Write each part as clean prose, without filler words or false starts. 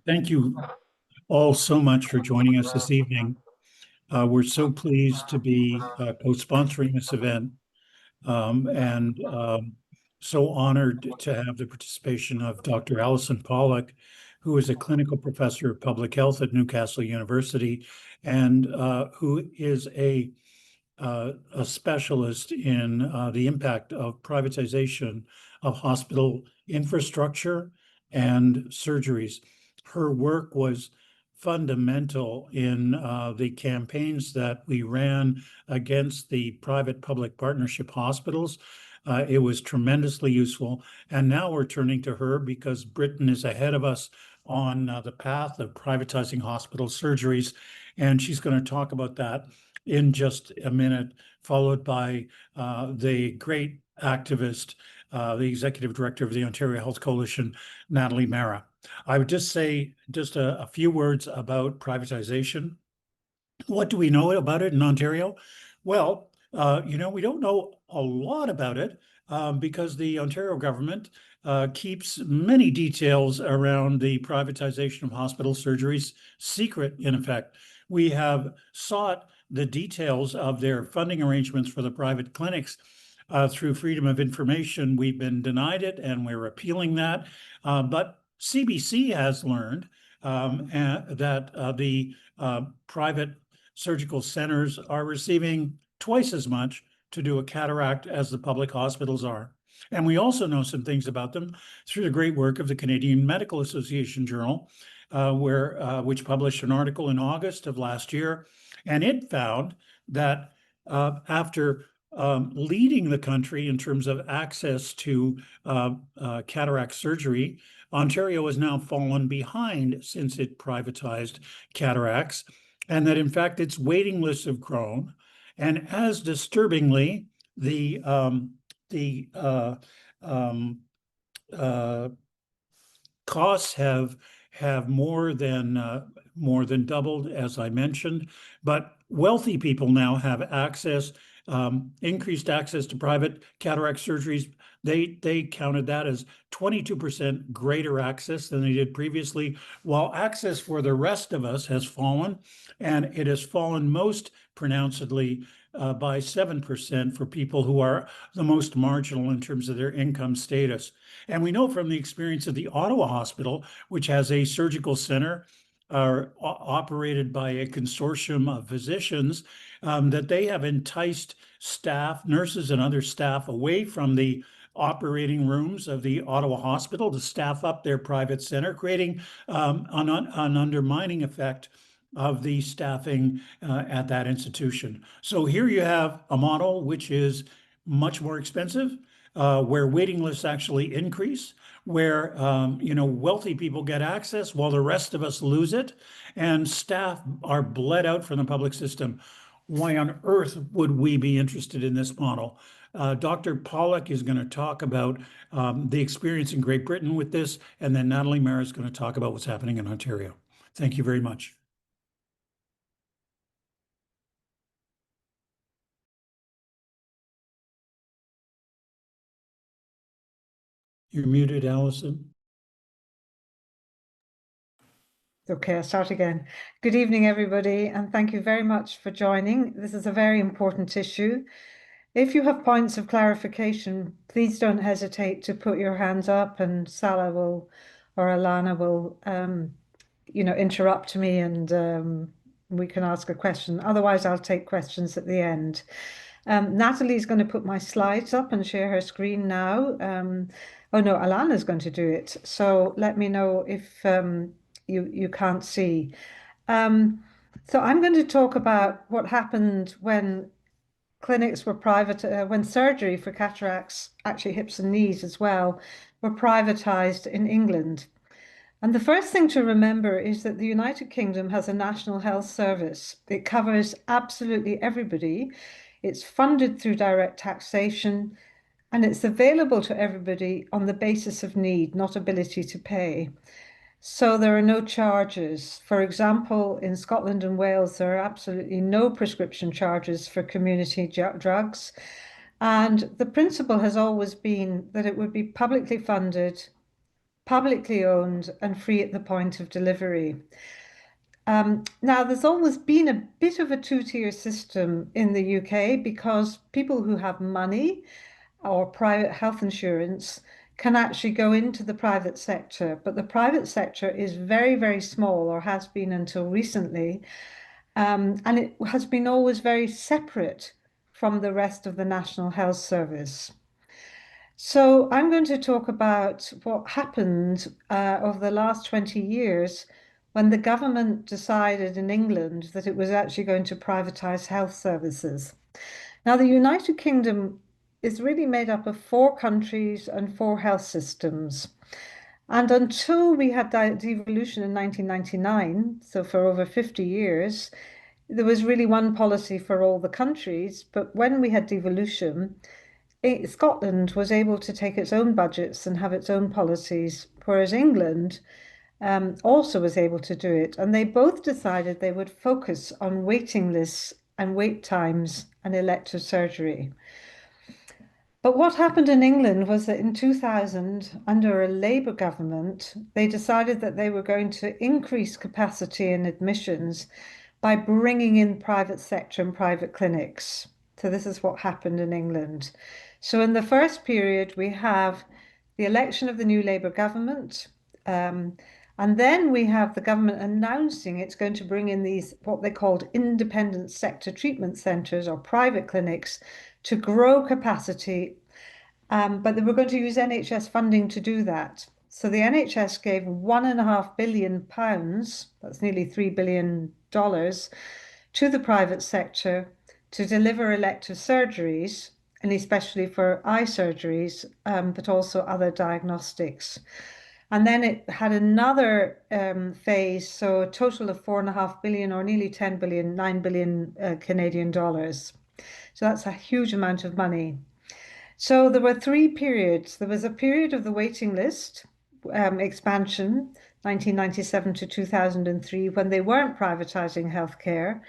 Thank you all so much for joining us this evening. We're so pleased to be co-sponsoring this event and so honored to have the participation of Dr. Allyson Pollock, who is a clinical professor of public health at Newcastle University and who is a specialist in the impact of privatization of hospital infrastructure and surgeries. Her work was fundamental in the campaigns that we ran against the private-public partnership hospitals. It was tremendously useful. And now we're turning to her because Britain is ahead of us on the path of privatizing hospital surgeries. And she's going to talk about that in just a minute, followed by the great activist, the executive director of the Ontario Health Coalition, Natalie Mehra. I would just say just a few words about privatization. What do we know about it in Ontario? Well, we don't know a lot about it because the Ontario government keeps many details around the privatization of hospital surgeries secret, in effect. We have sought the details of their funding arrangements for the private clinics through freedom of information. We've been denied it and we're appealing that. But CBC has learned that the private surgical centers are receiving twice as much to do a cataract as the public hospitals are. And we also know some things about them through the great work of the Canadian Medical Association Journal, which published an article in August of last year. And it found that after leading the country in terms of access to cataract surgery, Ontario has now fallen behind since it privatized cataracts, and that in fact its waiting lists have grown. And as disturbingly, the costs have more than doubled, as I mentioned, but wealthy people now have access, increased access to private cataract surgeries. They counted that as 22% greater access than they did previously, while access for the rest of us has fallen, and it has fallen most pronouncedly by 7% for people who are the most marginal in terms of their income status. And we know from the experience of the Ottawa Hospital, which has a surgical center operated by a consortium of physicians, that they have enticed staff, nurses and other staff away from the operating rooms of the Ottawa Hospital to staff up their private center, creating an undermining effect of the staffing at that institution. So here you have a model which is much more expensive, where waiting lists actually increase, where wealthy people get access while the rest of us lose it, and staff are bled out from the public system. Why on earth would we be interested in this model? Dr. Pollock is going to talk about the experience in Great Britain with this, and then Natalie Mehra is going to talk about what's happening in Ontario. Thank you very much. You're muted, Allyson. Okay, I'll start again. Good evening, everybody, and thank you very much for joining. This is a very important issue. If you have points of clarification, please don't hesitate to put your hands up, and Salah will, or Alana will, interrupt me, and we can ask a question. Otherwise, I'll take questions at the end. Natalie's going to put my slides up and share her screen now. Oh no, Alana's going to do it. So let me know if you can't see. So I'm going to talk about what happened when clinics were private, when surgery for cataracts, actually hips and knees as well, were privatized in England. And the first thing to remember is that the United Kingdom has a national health service. It covers absolutely everybody. It's funded through direct taxation, and it's available to everybody on the basis of need, not ability to pay. So there are no charges. For example, in Scotland and Wales, there are absolutely no prescription charges for community drugs. And the principle has always been that it would be publicly funded publicly owned, and free at the point of delivery. Now, there's always been a bit of a two-tier system in the UK because people who have money or private health insurance can actually go into the private sector, but the private sector is very, very small, or has been until recently, and it has been always very separate from the rest of the National Health Service. So I'm going to talk about what happened over the last 20 years when the government decided in England that it was actually going to privatise health services. Now, the United Kingdom is really made up of 4 countries and 4 health systems. And until we had devolution in 1999, so for over 50 years, there was really one policy for all the countries. But when we had devolution, Scotland was able to take its own budgets and have its own policies, whereas England also was able to do it. And they both decided they would focus on waiting lists and wait times and elective surgery. But what happened in England was that in 2000, under a Labour government, they decided that they were going to increase capacity in admissions by bringing in private sector and private clinics. So this is what happened in England. So in the first period, we have the election of the new Labour government, and then we have the government announcing it's going to bring in these, what they called independent sector treatment centres or private clinics to grow capacity, but they were going to use NHS funding to do that. So the NHS gave £1.5 billion, that's nearly $3 billion, to the private sector to deliver elective surgeries, and especially for eye surgeries, but also other diagnostics. And then it had another phase, so a total of 4.5 billion, or nearly 10 billion, 9 billion Canadian dollars. So that's a huge amount of money. So there were 3 periods. There was a period of the waiting list expansion, 1997 to 2003, when they weren't privatizing healthcare.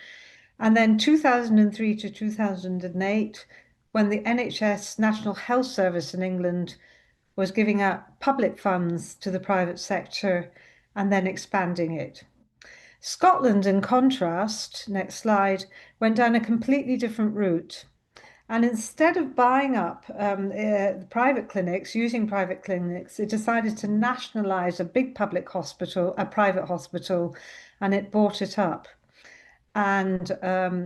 And then 2003 to 2008, when the NHS National Health Service in England was giving out public funds to the private sector and then expanding it. Scotland, in contrast, next slide, went down a completely different route. And instead of buying up private clinics, using private clinics, it decided to nationalize a big public hospital, a private hospital, and it bought it up. And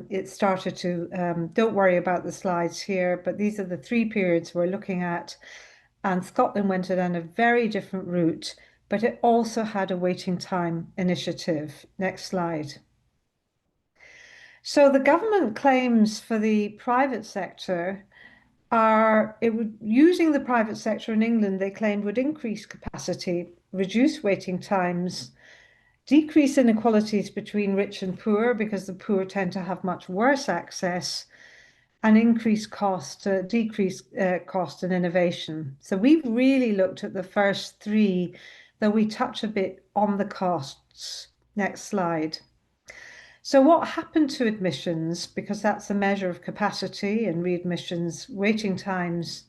it started to, don't worry about the slides here, but these are the 3 periods we're looking at. And Scotland went down a very different route, but it also had a waiting time initiative. Next slide. So the government claims for the private sector are using the private sector in England, they claimed would increase capacity, reduce waiting times, decrease inequalities between rich and poor because the poor tend to have much worse access, and increase cost, decrease cost and innovation. So we've really looked at the first 3, though we touch a bit on the costs. Next slide. So what happened to admissions, because that's a measure of capacity and readmissions, waiting times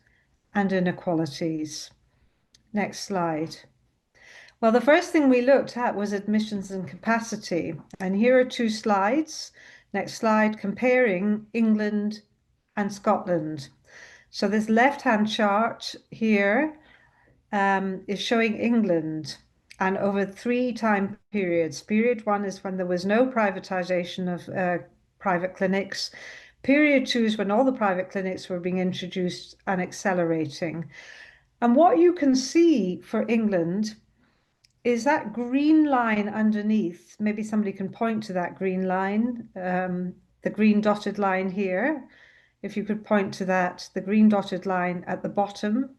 and inequalities. Next slide. Well, the first thing we looked at was admissions and capacity. And here are 2 slides. Next slide, comparing England and Scotland. So this left-hand chart here is showing England, and over 3 time periods. Period 1 is when there was no privatization of private clinics. Period 2 is when all the private clinics were being introduced and accelerating. And what you can see for England is that green line underneath. Maybe somebody can point to that green line, the green dotted line here. If you could point to that, the green dotted line at the bottom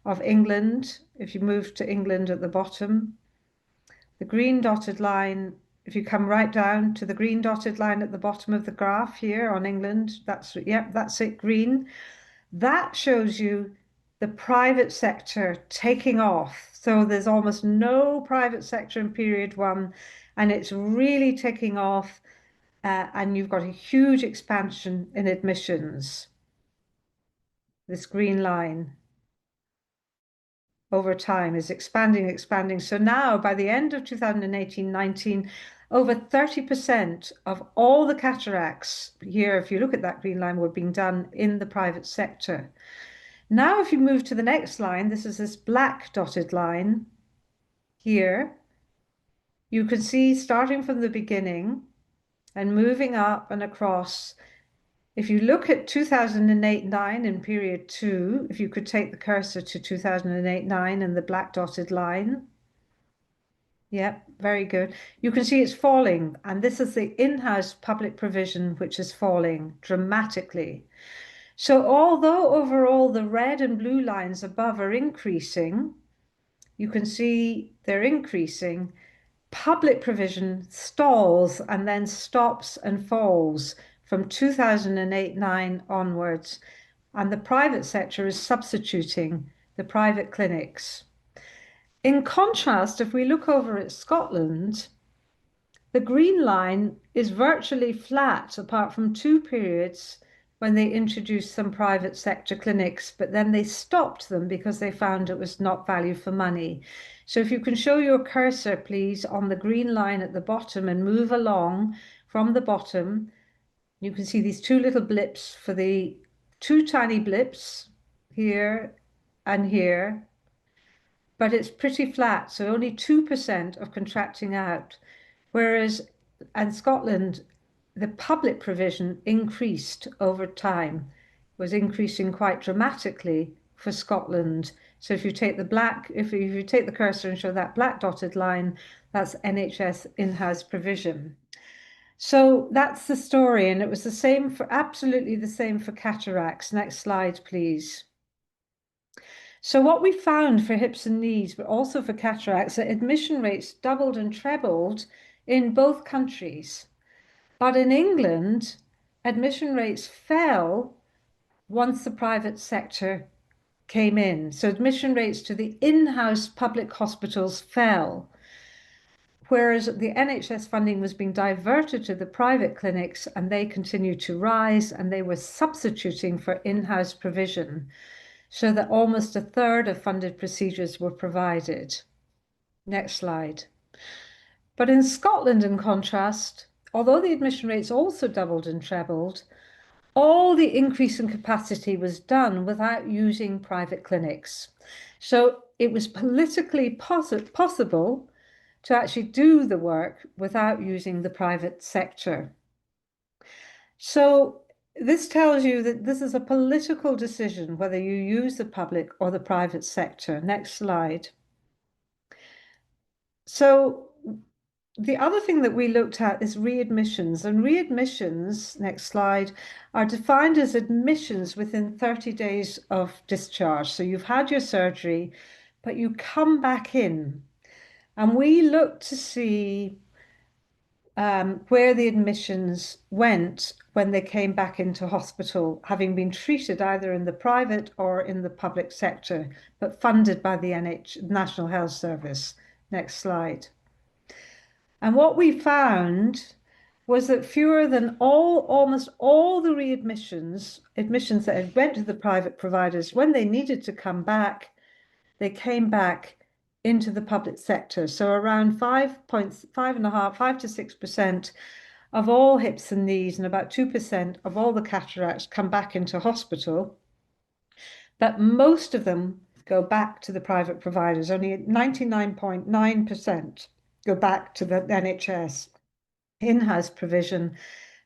of England, if you move to England at the bottom, the green dotted line, if you come right down to the green dotted line at the bottom of the graph here on England, that's it, green. That shows you the private sector taking off. So there's almost no private sector in period 1, and it's really taking off, and you've got a huge expansion in admissions. This green line. over time, is expanding. So now, by the end of 2018-19, over 30% of all the cataracts here, if you look at that green line, were being done in the private sector. Now, if you move to the next line, this is this black dotted line here. You can see starting from the beginning and moving up and across. If you look at 2008-9 in period 2, if you could take the cursor to 2008-9 and the black dotted line. Yep, very good. You can see it's falling, and this is the in-house public provision which is falling dramatically. So although overall the red and blue lines above are increasing, you can see they're increasing. Public provision stalls and then stops and falls from 2008-9 onwards, and the private sector is substituting the private clinics. In contrast, if we look over at Scotland, the green line is virtually flat apart from 2 periods when they introduced some private sector clinics, but then they stopped them because they found it was not value for money. So if you can show your cursor, please, on the green line at the bottom and move along from the bottom, you can see these 2 little blips for the 2 tiny blips here and here, but it's pretty flat, so only 2% of contracting out. Whereas in Scotland, the public provision increased over time, was increasing quite dramatically for Scotland. So if you take the cursor and show that black dotted line, that's NHS in-house provision. So that's the story, and it was absolutely the same for cataracts. Next slide, please. So what we found for hips and knees, but also for cataracts, that admission rates doubled and trebled in both countries. But in England, admission rates fell once the private sector came in. So admission rates to the in-house public hospitals fell, whereas the NHS funding was being diverted to the private clinics, and they continued to rise, and they were substituting for in-house provision, so that almost a third of funded procedures were provided. Next slide. But in Scotland, in contrast, although the admission rates also doubled and trebled, all the increase in capacity was done without using private clinics. So it was politically possible to actually do the work without using the private sector. So this tells you that this is a political decision whether you use the public or the private sector. Next slide. So the other thing that we looked at is readmissions, and readmissions, next slide, are defined as admissions within 30 days of discharge. So you've had your surgery, but you come back in, and we looked to see where the admissions went when they came back into hospital, having been treated either in the private or in the public sector, but funded by the National Health Service. Next slide. And what we found was that fewer than almost all the admissions that had went to the private providers, when they needed to come back, they came back into the public sector. So around 5 to 6% of all hips and knees, and about 2% of all the cataracts come back into hospital. But most of them go back to the private providers. Only 99.9% go back to the NHS in-house provision.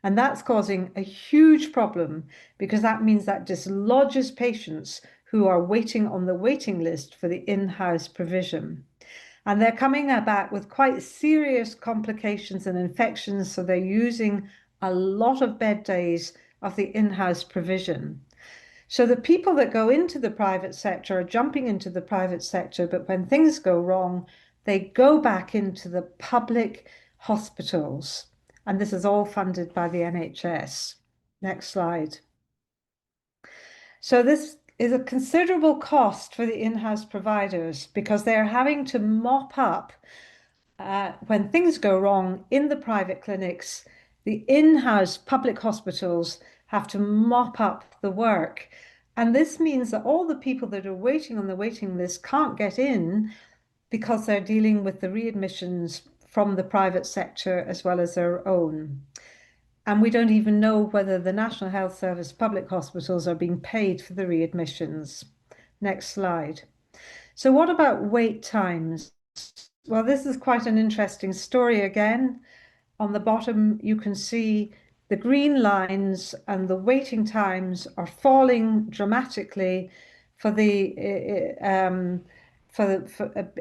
And that's causing a huge problem, because that means that dislodges patients who are waiting on the waiting list for the in-house provision. And they're coming back with quite serious complications and infections, so they're using a lot of bed days of the in-house provision. So the people that go into the private sector are jumping into the private sector, but when things go wrong, they go back into the public hospitals. And this is all funded by the NHS. Next slide. So this is a considerable cost for the in-house providers, because they're having to mop up when things go wrong in the private clinics. The in-house public hospitals have to mop up the work. And this means that all the people that are waiting on the waiting list can't get in because they're dealing with the readmissions from the private sector as well as their own. And we don't even know whether the National Health Service public hospitals are being paid for the readmissions. Next slide. So what about wait times? Well, this is quite an interesting story again. On the bottom, you can see the green lines and the waiting times are falling dramatically for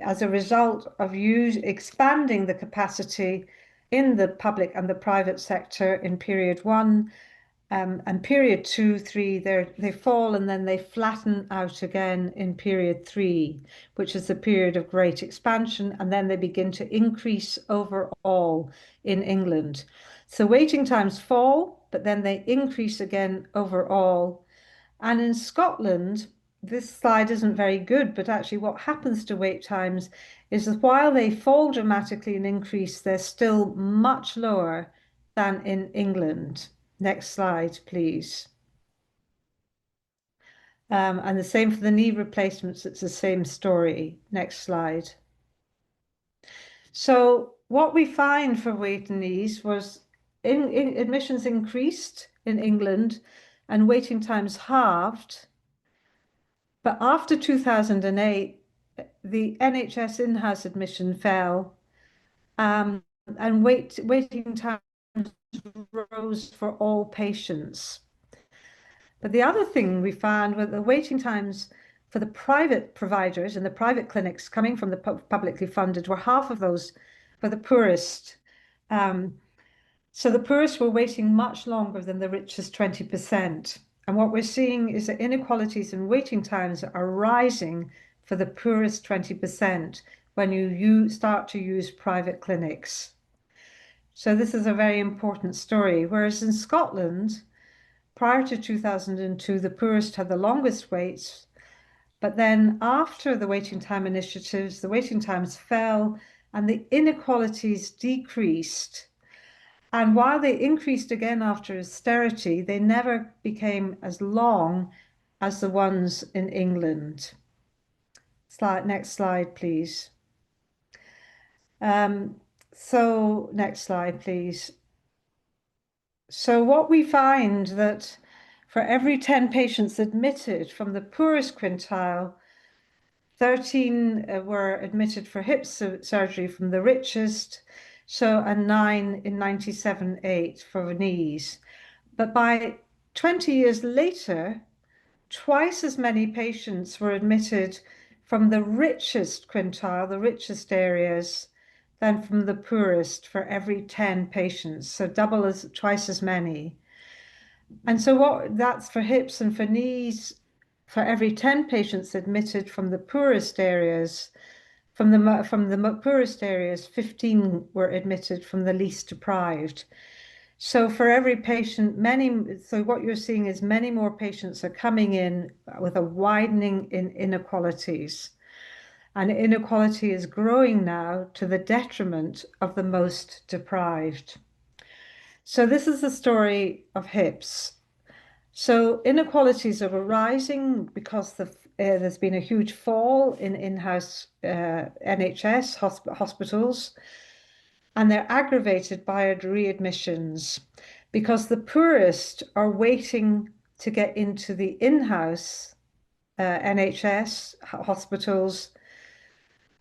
as a result of expanding the capacity in the public and the private sector in period one. And period 2, 3, they fall and then they flatten out again in period 3, which is the period of great expansion, and then they begin to increase overall in England. So waiting times fall, but then they increase again overall. And in Scotland, this slide isn't very good, but actually what happens to wait times is that while they fall dramatically and increase, they're still much lower than in England. Next slide, please. And the same for the knee replacements, it's the same story. Next slide. So what we find for waiting knees was admissions increased in England and waiting times halved. But after 2008, the NHS in-house admission fell, and waiting times rose for all patients. But the other thing we found were the waiting times for the private providers and the private clinics coming from the publicly funded were half of those for the poorest. So the poorest were waiting much longer than the richest 20%. And what we're seeing is that inequalities in waiting times are rising for the poorest 20% when you start to use private clinics. So this is a very important story. Whereas in Scotland, prior to 2002, the poorest had the longest waits, but then after the waiting time initiatives, the waiting times fell and the inequalities decreased. And while they increased again after austerity, they never became as long as the ones in England. Next slide, please. Next slide, please. So what we find that for every 10 patients admitted from the poorest quintile, 13 were admitted for hip surgery from the richest, and 9 in 97/8 for knees. But by 20 years later, twice as many patients were admitted from the richest quintile, the richest areas, than from the poorest for every 10 patients, so twice as many. And so that's for hips and for knees, for every 10 patients admitted from the poorest areas, from the poorest areas, 15 were admitted from the least deprived. So for every patient, so what you're seeing is many more patients are coming in with a widening in inequalities. And inequality is growing now to the detriment of the most deprived. So this is the story of hips. So inequalities are rising because there's been a huge fall in in-house NHS hospitals, and they're aggravated by readmissions because the poorest are waiting to get into the in-house NHS hospitals,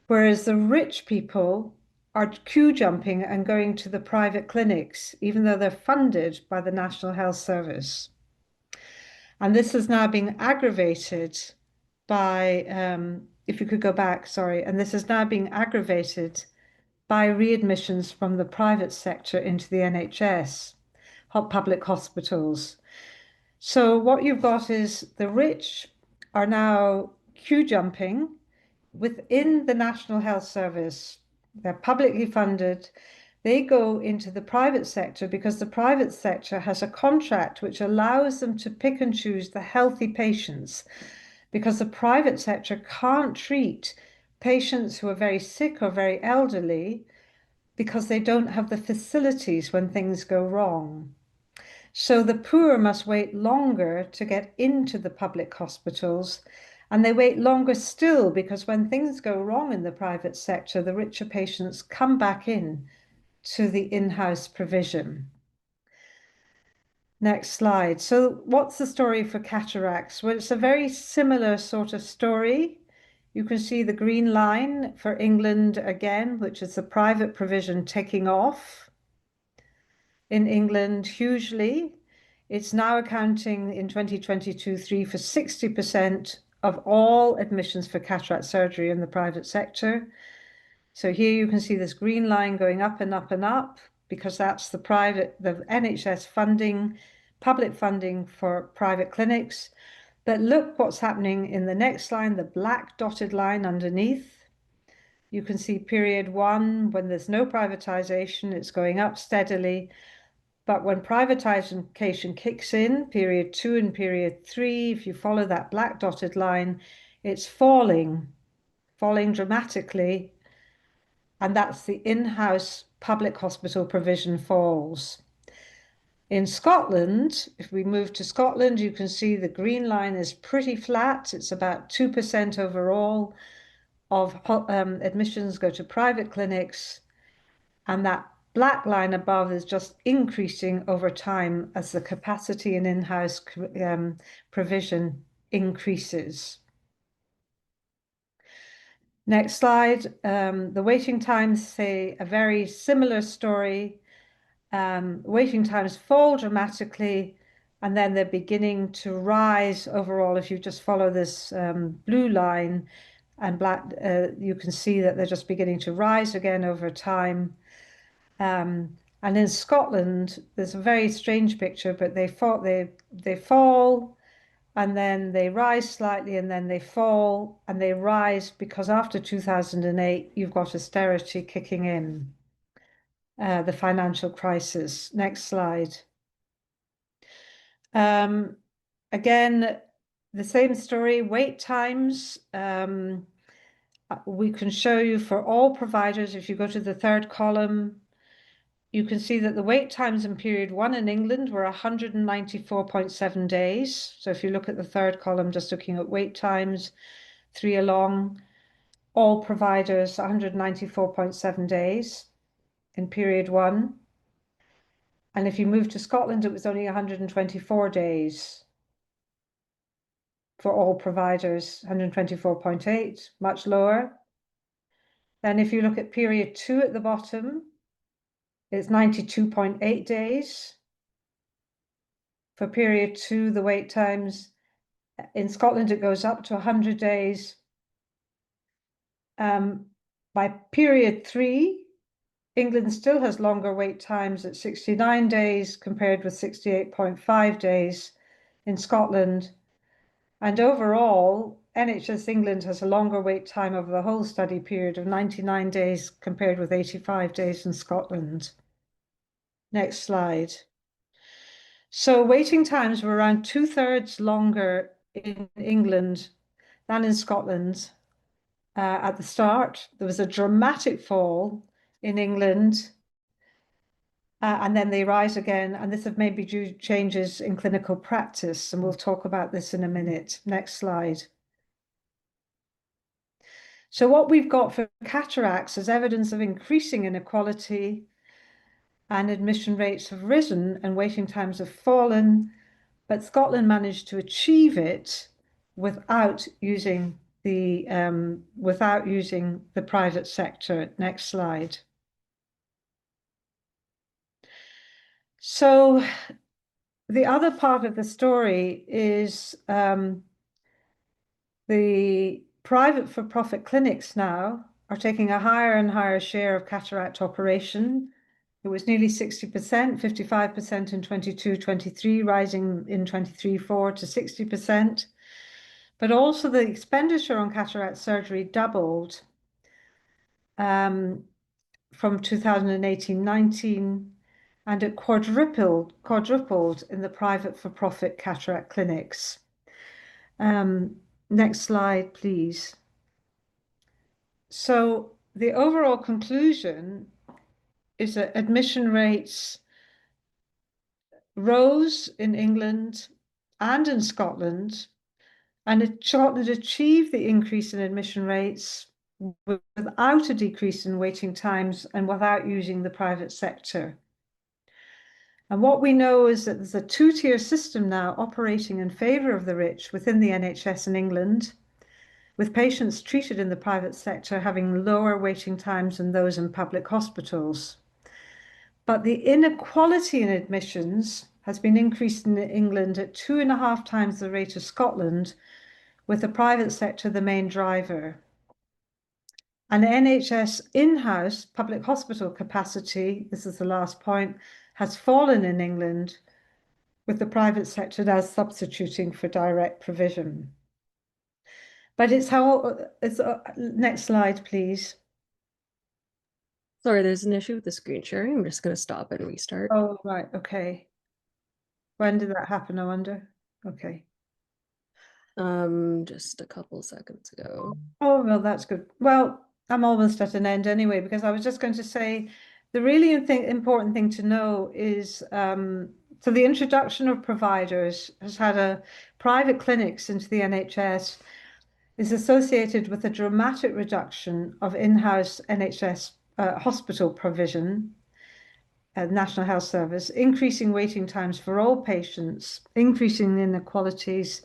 whereas the rich people are queue jumping and going to the private clinics, even though they're funded by the National Health Service. And this is now being aggravated by, if you could go back, sorry, and this is now being aggravated by readmissions from the private sector into the NHS, public hospitals. So what you've got is the rich are now queue jumping within the National Health Service. They're publicly funded. They go into the private sector because the private sector has a contract which allows them to pick and choose the healthy patients, because the private sector can't treat patients who are very sick or very elderly because they don't have the facilities when things go wrong. So the poor must wait longer to get into the public hospitals, and they wait longer still because when things go wrong in the private sector, the richer patients come back in to the in-house provision. Next slide. So what's the story for cataracts? Well, it's a very similar sort of story. You can see the green line for England again, which is the private provision taking off in England hugely. It's now accounting in 2022-3 for 60% of all admissions for cataract surgery in the private sector. So here you can see this green line going up and up and up because that's the NHS funding, public funding for private clinics. But look what's happening in the next line, the black dotted line underneath. You can see period 1, when there's no privatization, it's going up steadily. But when privatization kicks in, period 2 and period 3, if you follow that black dotted line, it's falling dramatically. And that's the in-house public hospital provision falls. In Scotland, if we move to Scotland, you can see the green line is pretty flat. It's about 2% overall of admissions go to private clinics, and that black line above is just increasing over time as the capacity in in-house provision increases. Next slide. The waiting times say a very similar story. Waiting times fall dramatically, and then they're beginning to rise overall. If you just follow this blue line and black, you can see that they're just beginning to rise again over time. And in Scotland, there's a very strange picture, but they fall and then they rise slightly and then they fall and they rise because after 2008, you've got austerity kicking in. The financial crisis. Next slide. Again, the same story, wait times. We can show you for all providers, if you go to the third column, you can see that the wait times in period 1 in England were 194.7 days. So if you look at the third column, just looking at wait times, 3 along, all providers, 194.7 days in period 1. And if you move to Scotland, it was only 124 days for all providers, 124.8, much lower. Then if you look at period 2 at the bottom, it's 92.8 days. For period 2, the wait times in Scotland, it goes up to 100 days. By period 3, England still has longer wait times at 69 days compared with 68.5 days in Scotland. And overall, NHS England has a longer wait time over the whole study period of 99 days compared with 85 days in Scotland. Next slide. So waiting times were around 2/3 longer in England than in Scotland at the start. There was a dramatic fall in England, and then they rise again. And this may be due to changes in clinical practice, and we'll talk about this in a minute. Next slide. So what we've got for cataracts is evidence of increasing inequality, and admission rates have risen and waiting times have fallen, but Scotland managed to achieve it without using the private sector. Next slide. So the other part of the story is the private for-profit clinics now are taking a higher and higher share of cataract operation. It was nearly 60%, 55% in 22-23, rising in 23-4 to 60%. But also the expenditure on cataract surgery doubled from 2018-19, and it quadrupled in the private for-profit cataract clinics. Next slide, please. So the overall conclusion is that admission rates rose in England and in Scotland, and Scotland achieved the increase in admission rates without a decrease in waiting times and without using the private sector. And what we know is that there's a two-tier system now operating in favour of the rich within the NHS in England, with patients treated in the private sector having lower waiting times than those in public hospitals. But the inequality in admissions has been increased in England at 2.5 times the rate of Scotland, with the private sector the main driver. And NHS in-house public hospital capacity, this is the last point, has fallen in England, with the private sector now substituting for direct provision. But it's next slide, please. Sorry, there's an issue with the screen sharing. I'm just going to stop and restart. Oh, right, okay. When did that happen, I wonder? Okay. Just a couple seconds ago. Oh, well, that's good. Well, I'm almost at an end anyway, because I was just going to say the really important thing to know is so the introduction of providers has had private clinics into the NHS is associated with a dramatic reduction of in-house NHS hospital provision, National Health Service, increasing waiting times for all patients, increasing inequalities,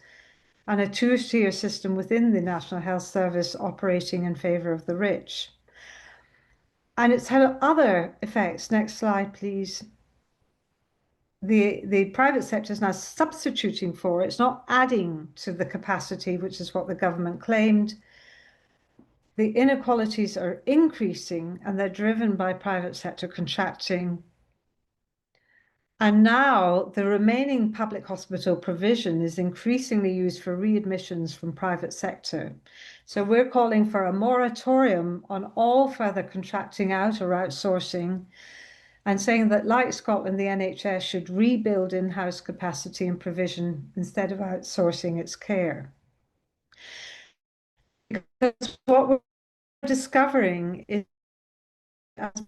and a two-tier system within the National Health Service operating in favour of the rich. And it's had other effects. Next slide, please. The private sector is now substituting for, it's not adding to the capacity, which is what the government claimed. The inequalities are increasing and they're driven by private sector contracting. And now the remaining public hospital provision is increasingly used for readmissions from private sector. So we're calling for a moratorium on all further contracting out or outsourcing, and saying that, like Scotland, the NHS should rebuild in-house capacity and provision instead of outsourcing its care. Because what we're discovering is as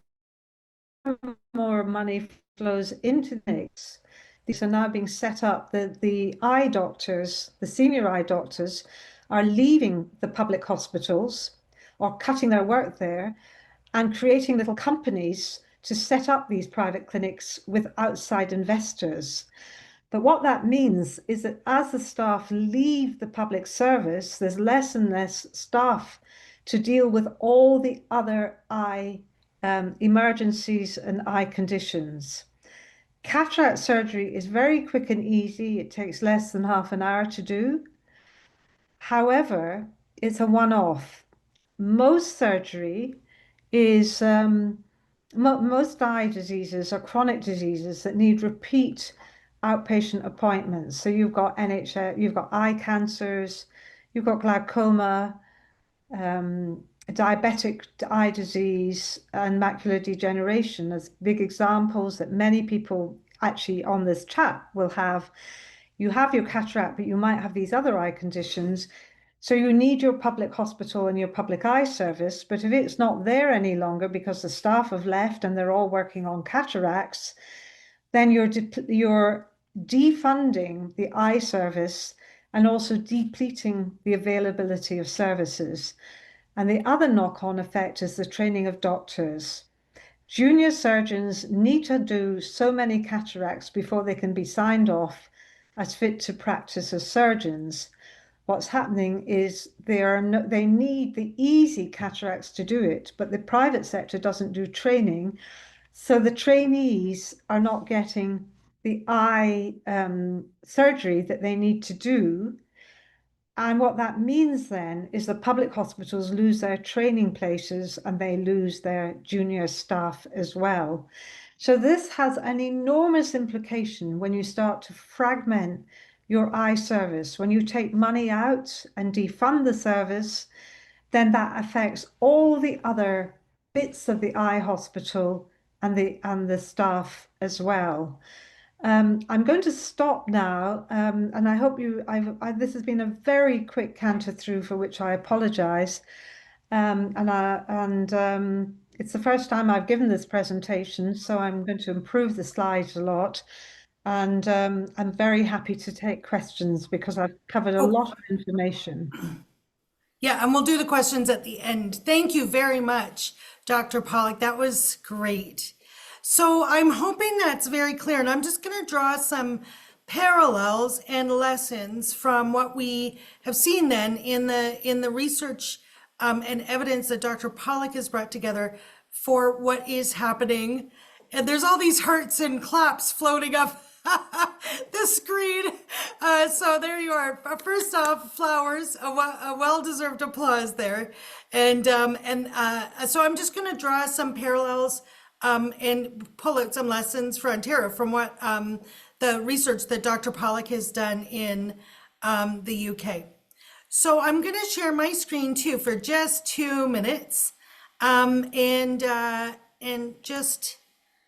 more money flows into clinics, these are now being set up, the eye doctors, the senior eye doctors, are leaving the public hospitals or cutting their work there and creating little companies to set up these private clinics with outside investors. But what that means is that as the staff leave the public service, there's less and less staff to deal with all the other eye emergencies and eye conditions. Cataract surgery is very quick and easy. It takes less than half an hour to do. However, it's a one-off. Most surgery is, most eye diseases are chronic diseases that need repeat outpatient appointments. So you've got NHS, you've got eye cancers, you've got glaucoma, diabetic eye disease, and macular degeneration as big examples that many people actually on this chat will have. You have your cataract, but you might have these other eye conditions. So you need your public hospital and your public eye service, but if it's not there any longer because the staff have left and they're all working on cataracts, then you're defunding the eye service and also depleting the availability of services. And the other knock-on effect is the training of doctors. Junior surgeons need to do so many cataracts before they can be signed off as fit to practice as surgeons. What's happening is they need the easy cataracts to do it, but the private sector doesn't do training. So the trainees are not getting the eye surgery that they need to do. And what that means then is the public hospitals lose their training places and they lose their junior staff as well. So this has an enormous implication when you start to fragment your eye service. When you take money out and defund the service, then that affects all the other bits of the eye hospital and the staff as well. I'm going to stop now, and I hope this has been a very quick canter through for which I apologize. It's the first time I've given this presentation, so I'm going to improve the slides a lot. And I'm very happy to take questions because I've covered a lot of information. Yeah, and we'll do the questions at the end. Thank you very much, Dr. Pollock. That was great. So I'm hoping that's very clear, and I'm just going to draw some parallels and lessons from what we have seen then in the research and evidence that Dr. Pollock has brought together for what is happening. And there's all these hearts and claps floating up the screen. So there you are. First off, flowers, a well-deserved applause there. And so I'm just going to draw some parallels and pull out some lessons for Ontario from what the research that Dr. Pollock has done in the UK. So I'm going to share my screen too for just 2 minutes and just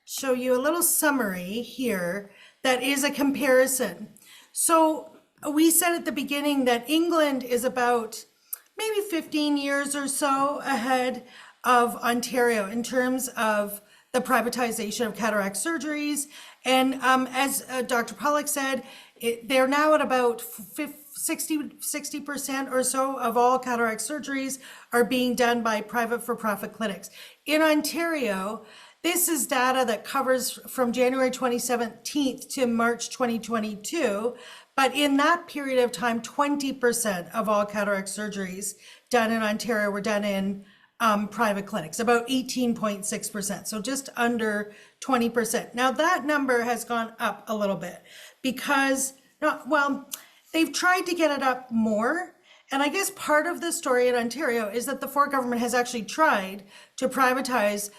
show you a little summary here that is a comparison. So we said at the beginning that England is about maybe 15 years or so ahead of Ontario in terms of the privatization of cataract surgeries. And as Dr. Pollock said, they're now at about 60% or so of all cataract surgeries are being done by private for-profit clinics. In Ontario, this is data that covers from January 2017 to March 2022. But in that period of time, 20% of all cataract surgeries done in Ontario were done in private clinics, about 18.6%, so just under 20%. Now that number has gone up a little bit because, they've tried to get it up more. And I guess part of the story in Ontario is that the Ford government has actually tried to privatize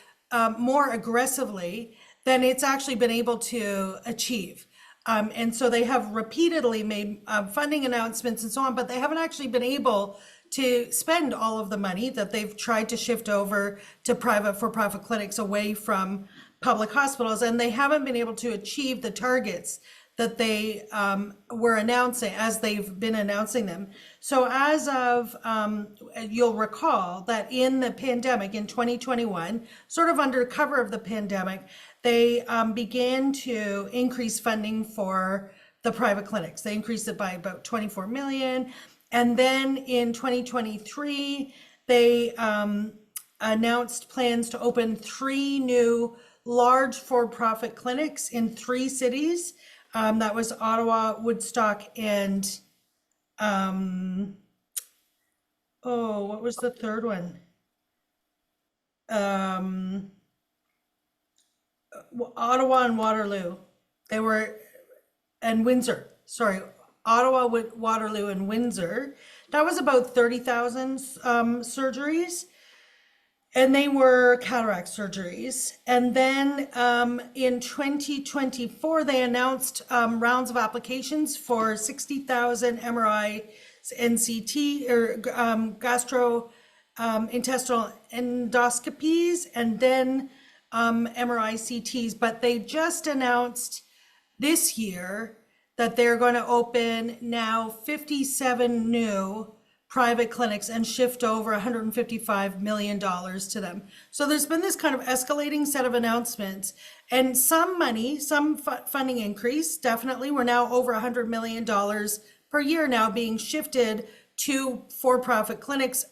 more aggressively than it's actually been able to achieve. And so they have repeatedly made funding announcements and so on, but they haven't actually been able to spend all of the money that they've tried to shift over to private for-profit clinics away from public hospitals. And they haven't been able to achieve the targets that they were announcing as they've been announcing them. So as of, you'll recall that in the pandemic in 2021, sort of under cover of the pandemic, they began to increase funding for the private clinics. They increased it by about 24 million. And then in 2023, they announced plans to open 3 new large for-profit clinics in 3 cities. That was Ottawa, Woodstock, and what was the third one? Ottawa and Waterloo. And Windsor. Sorry, Ottawa, Waterloo, and Windsor. That was about 30,000 surgeries. And they were cataract surgeries. And then in 2024, they announced rounds of applications for 60,000 MRI and CT or gastrointestinal endoscopies, and then MRI CTs. But they just announced this year that they're going to open now 57 new private clinics and shift over $155 million to them. So there's been this kind of escalating set of announcements and some money, some funding increase. Definitely, we're now over $100 million per year now being shifted to for-profit clinics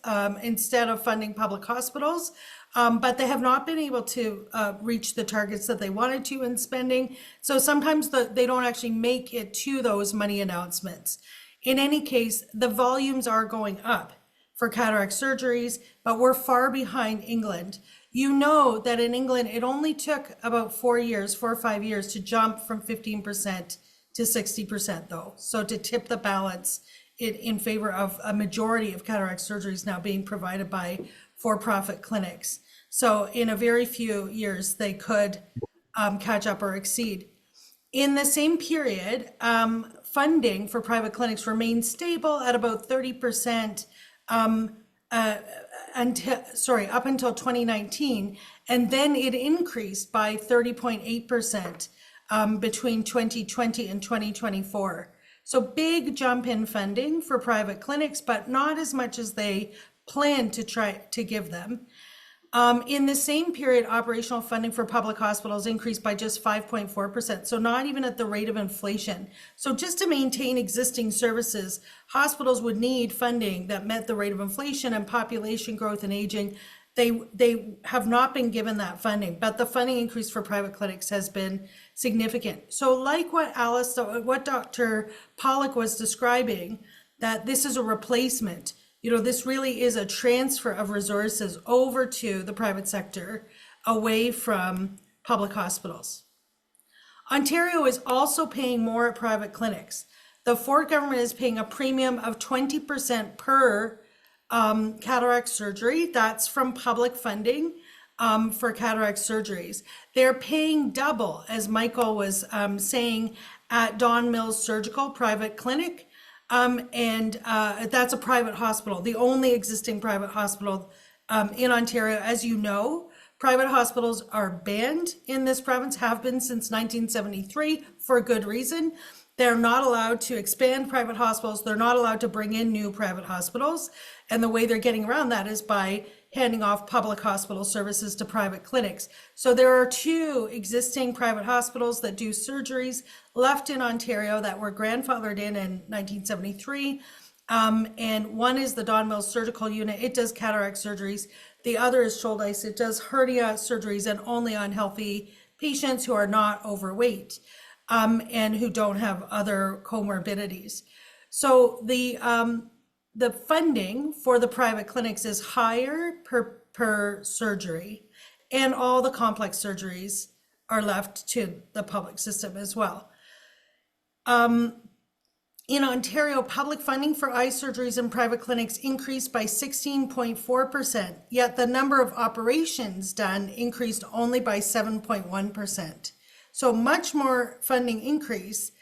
instead of funding public hospitals. But they have not been able to reach the targets that they wanted to in spending. So sometimes they don't actually make it to those money announcements. In any case, the volumes are going up for cataract surgeries, but we're far behind England. You know that in England, it only took about 4 or 5 years to jump from 15% to 60% though. So to tip the balance in favor of a majority of cataract surgeries now being provided by for-profit clinics. So in a very few years, they could catch up or exceed. In the same period, funding for private clinics remained stable at about 30% up until 2019, and then it increased by 30.8% between 2020 and 2024. So big jump in funding for private clinics, but not as much as they planned to try to give them. In the same period, operational funding for public hospitals increased by just 5.4%, so not even at the rate of inflation. So just to maintain existing services, hospitals would need funding that met the rate of inflation and population growth and aging. They have not been given that funding, but the funding increase for private clinics has been significant. So like what Dr. Pollock was describing, that this is a replacement. This really is a transfer of resources over to the private sector away from public hospitals. Ontario is also paying more at private clinics. The Ford government is paying a premium of 20% per cataract surgery. That's from public funding for cataract surgeries. They're paying double, as Michael was saying, at Don Mills Surgical Private Clinic. And that's a private hospital, the only existing private hospital in Ontario. As you know, private hospitals are banned in this province, have been since 1973 for a good reason. They're not allowed to expand private hospitals. They're not allowed to bring in new private hospitals. And the way they're getting around that is by handing off public hospital services to private clinics. So there are 2 existing private hospitals that do surgeries left in Ontario that were grandfathered in 1973. And one is the Don Mills Surgical Unit. It does cataract surgeries. The other is Shouldice. It does hernia surgeries and only on healthy patients who are not overweight and who don't have other comorbidities. So the funding for the private clinics is higher per surgery, and all the complex surgeries are left to the public system as well. In Ontario, public funding for eye surgeries in private clinics increased by 16.4%, yet the number of operations done increased only by 7.1%. So much more funding increase,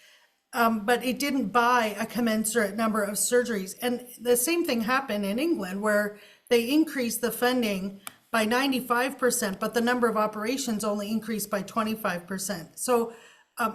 but it didn't buy a commensurate number of surgeries. And the same thing happened in England, where they increased the funding by 95%, but the number of operations only increased by 25%. So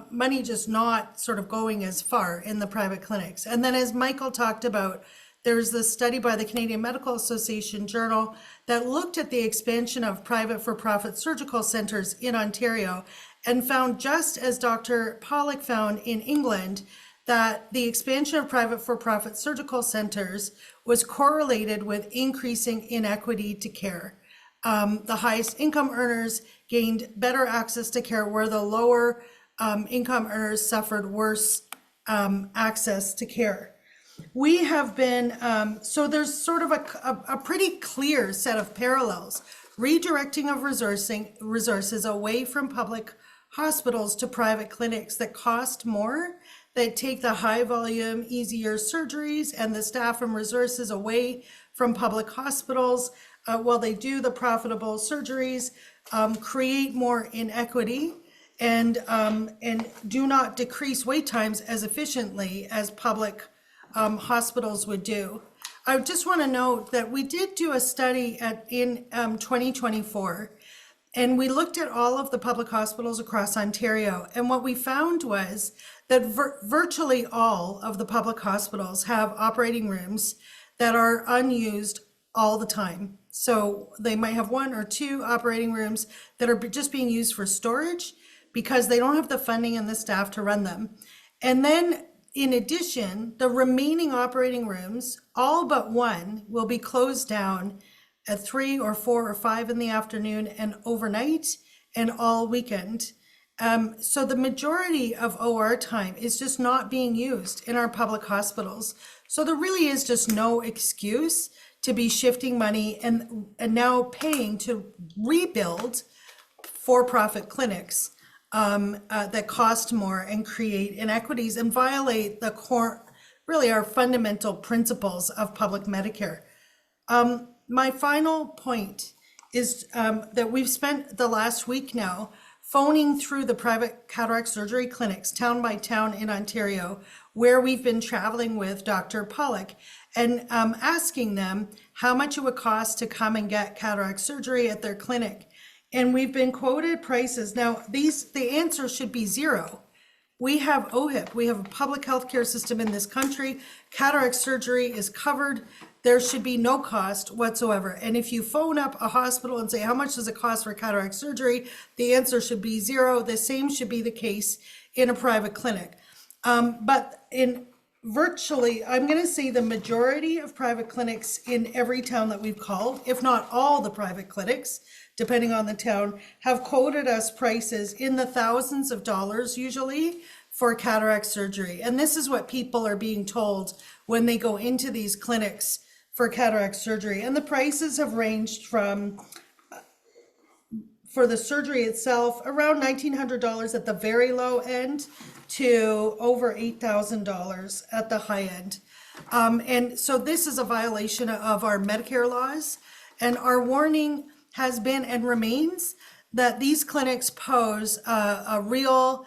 money just not sort of going as far in the private clinics. And then, as Michael talked about, there's this study by the Canadian Medical Association Journal that looked at the expansion of private for-profit surgical centers in Ontario and found, just as Dr. Pollock found in England, that the expansion of private for-profit surgical centers was correlated with increasing inequity to care. The highest income earners gained better access to care, where the lower income earners suffered worse access to care. We have been, so there's sort of a pretty clear set of parallels. Redirecting of resources away from public hospitals to private clinics that cost more, that take the high volume, easier surgeries and the staff and resources away from public hospitals while they do the profitable surgeries, create more inequity, and do not decrease wait times as efficiently as public hospitals would do. I just want to note that we did do a study in 2024, and we looked at all of the public hospitals across Ontario. And what we found was that virtually all of the public hospitals have operating rooms that are unused all the time. So they might have 1 or 2 operating rooms that are just being used for storage because they don't have the funding and the staff to run them. And then, in addition, the remaining operating rooms, all but 1, will be closed down at 3 or 4 or 5 in the afternoon and overnight and all weekend. So the majority of OR time is just not being used in our public hospitals. So there really is just no excuse to be shifting money and now paying to rebuild for-profit clinics that cost more and create inequities and violate the core, really our fundamental principles of public Medicare. My final point is that we've spent the last week now phoning through the private cataract surgery clinics town by town in Ontario, where we've been traveling with Dr. Pollock, and asking them how much it would cost to come and get cataract surgery at their clinic. And we've been quoted prices. Now, the answer should be zero. We have OHIP. We have a public healthcare system in this country. Cataract surgery is covered there should be no cost whatsoever. And if you phone up a hospital and say, how much does it cost for cataract surgery? The answer should be zero. The same should be the case in a private clinic. But in virtually, I'm going to say the majority of private clinics in every town that we've called, if not all the private clinics, depending on the town, have quoted us prices in the thousands of dollars usually for cataract surgery. And this is what people are being told when they go into these clinics for cataract surgery. And the prices have ranged from, for the surgery itself, around $1,900 at the very low end to over $8,000 at the high end. And so this is a violation of our Medicare laws. And our warning has been and remains that these clinics pose a real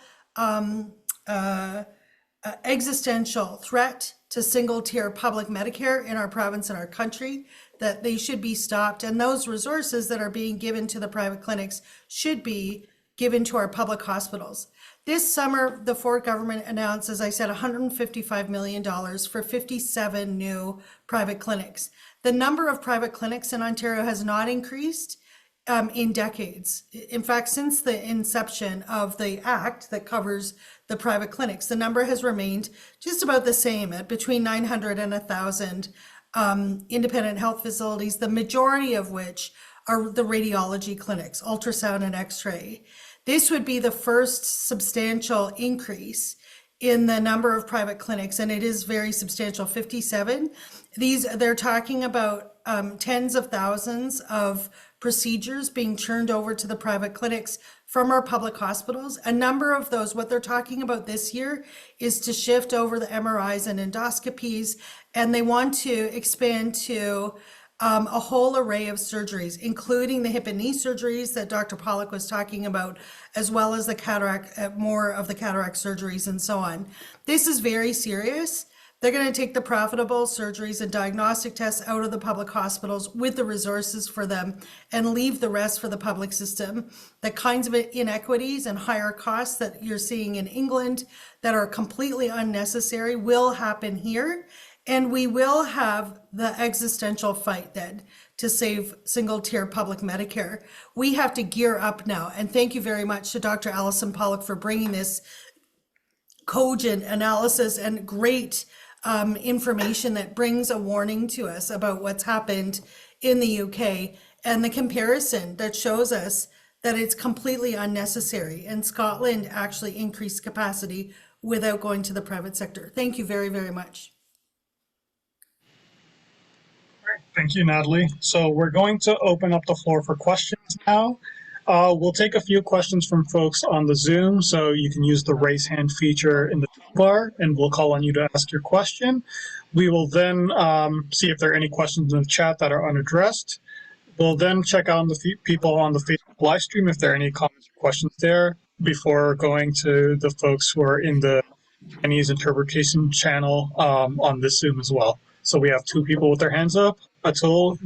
existential threat to single-tier public Medicare in our province and our country, that they should be stopped. And those resources that are being given to the private clinics should be given to our public hospitals. This summer, the Ford government announced, as I said, $155 million for 57 new private clinics. The number of private clinics in Ontario has not increased in decades. In fact, since the inception of the act that covers the private clinics, the number has remained just about the same at between 900 and 1,000 independent health facilities, the majority of which are the radiology clinics, ultrasound and x-ray. This would be the first substantial increase in the number of private clinics, and it is very substantial, 57. They're talking about tens of thousands of procedures being turned over to the private clinics from our public hospitals. A number of those, what they're talking about this year is to shift over the MRIs and endoscopies, and they want to expand to a whole array of surgeries, including the hip and knee surgeries that Dr. Pollock was talking about, as well as the cataract, more of the cataract surgeries and so on. This is very serious. They're going to take the profitable surgeries and diagnostic tests out of the public hospitals with the resources for them and leave the rest for the public system. The kinds of inequities and higher costs that you're seeing in England that are completely unnecessary will happen here. And we will have the existential fight then to save single-tier public Medicare. We have to gear up now. And thank you very much to Dr. Allyson Pollock for bringing this cogent analysis and great information that brings a warning to us about what's happened in the UK and the comparison that shows us that it's completely unnecessary. And Scotland actually increased capacity without going to the private sector. Thank you very, very much. Thank you, Natalie. So we're going to open up the floor for questions now. We'll take a few questions from folks on the Zoom, so you can use the raise hand feature in the toolbar, and we'll call on you to ask your question. We will then see if there are any questions in the chat that are unaddressed. We'll then check out the people on the Facebook live stream if there are any comments or questions there before going to the folks who are in the Chinese interpretation channel on this Zoom as well. So we have two people with their hands up. Atul,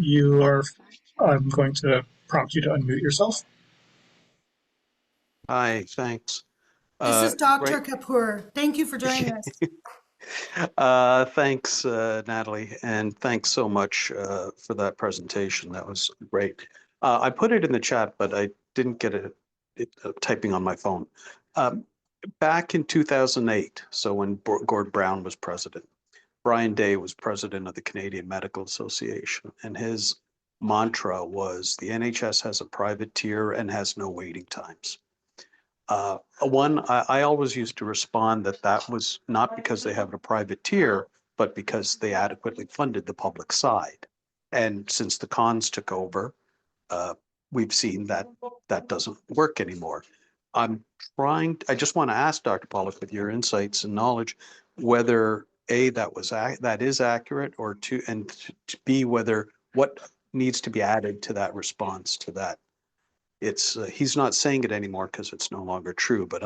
I'm going to prompt you to unmute yourself. Hi, thanks. This is Dr. Great. Kapoor. Thank you for joining us. Thanks, Natalie, and thanks so much for that presentation. That was great. I put it in the chat, but I didn't get it typing on my phone. Back in 2008, so when Gord Brown was president, Brian Day was president of the Canadian Medical Association, and his mantra was the NHS has a private tier and has no waiting times. I always used to respond that was not because they have a private tier, but because they adequately funded the public side. And since the cons took over, we've seen that that doesn't work anymore. I just want to ask Dr. Pollock, with your insights and knowledge, whether A, that is accurate, or two, and B, whether what needs to be added to that response to that. It's he's not saying it anymore because it's no longer true, but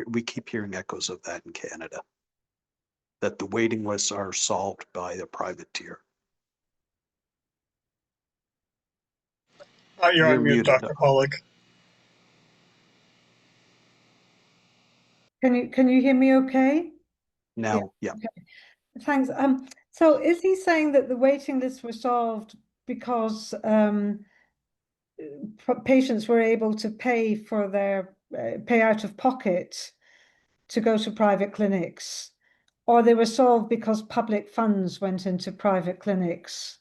we keep hearing echoes of that in Canada, that the waiting lists are solved by the private tier. You're on mute, muted, Dr. Pollock. Can you hear me okay? Now, yeah. Okay. Thanks. So is he saying that the waiting lists were solved because patients were able to pay for their pay out of pocket to go to private clinics, or they were solved because public funds went into private clinics?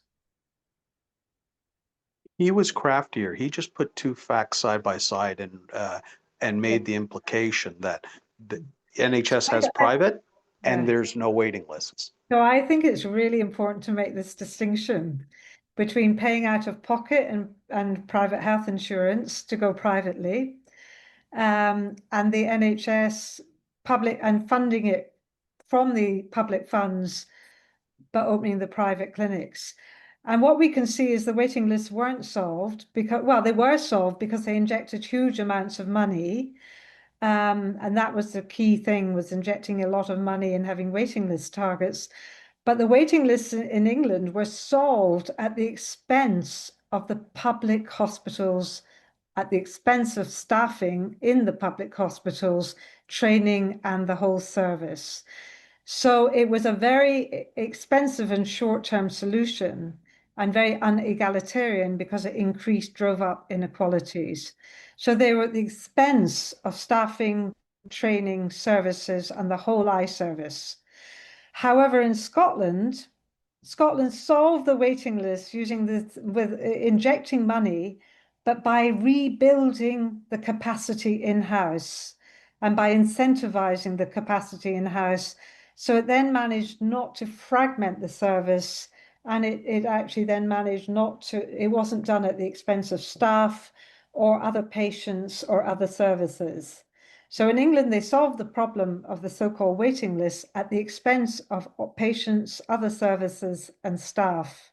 He was craftier. He just put two facts side by side and made the implication that the NHS has private and Yeah. there's no waiting lists. So I think it's really important to make this distinction between paying out of pocket and private health insurance to go privately, and the NHS public and funding it from the public funds, but opening the private clinics. And what we can see is the waiting lists weren't solved because, well, they were solved because they injected huge amounts of money. And that was the key thing, was injecting a lot of money and having waiting list targets. But the waiting lists in England were solved at the expense of the public hospitals, at the expense of staffing in the public hospitals, training, and the whole service. So it was a very expensive and short-term solution and very unegalitarian because it drove up inequalities. So they were at the expense of staffing, training, services, and the whole eye service. However, in Scotland solved the waiting list using with injecting money, but by rebuilding the capacity in-house and by incentivizing the capacity in-house. So it then managed not to fragment the service, and it actually then managed not to, it wasn't done at the expense of staff or other patients or other services. So in England, they solved the problem of the so-called waiting list at the expense of patients, other services, and staff.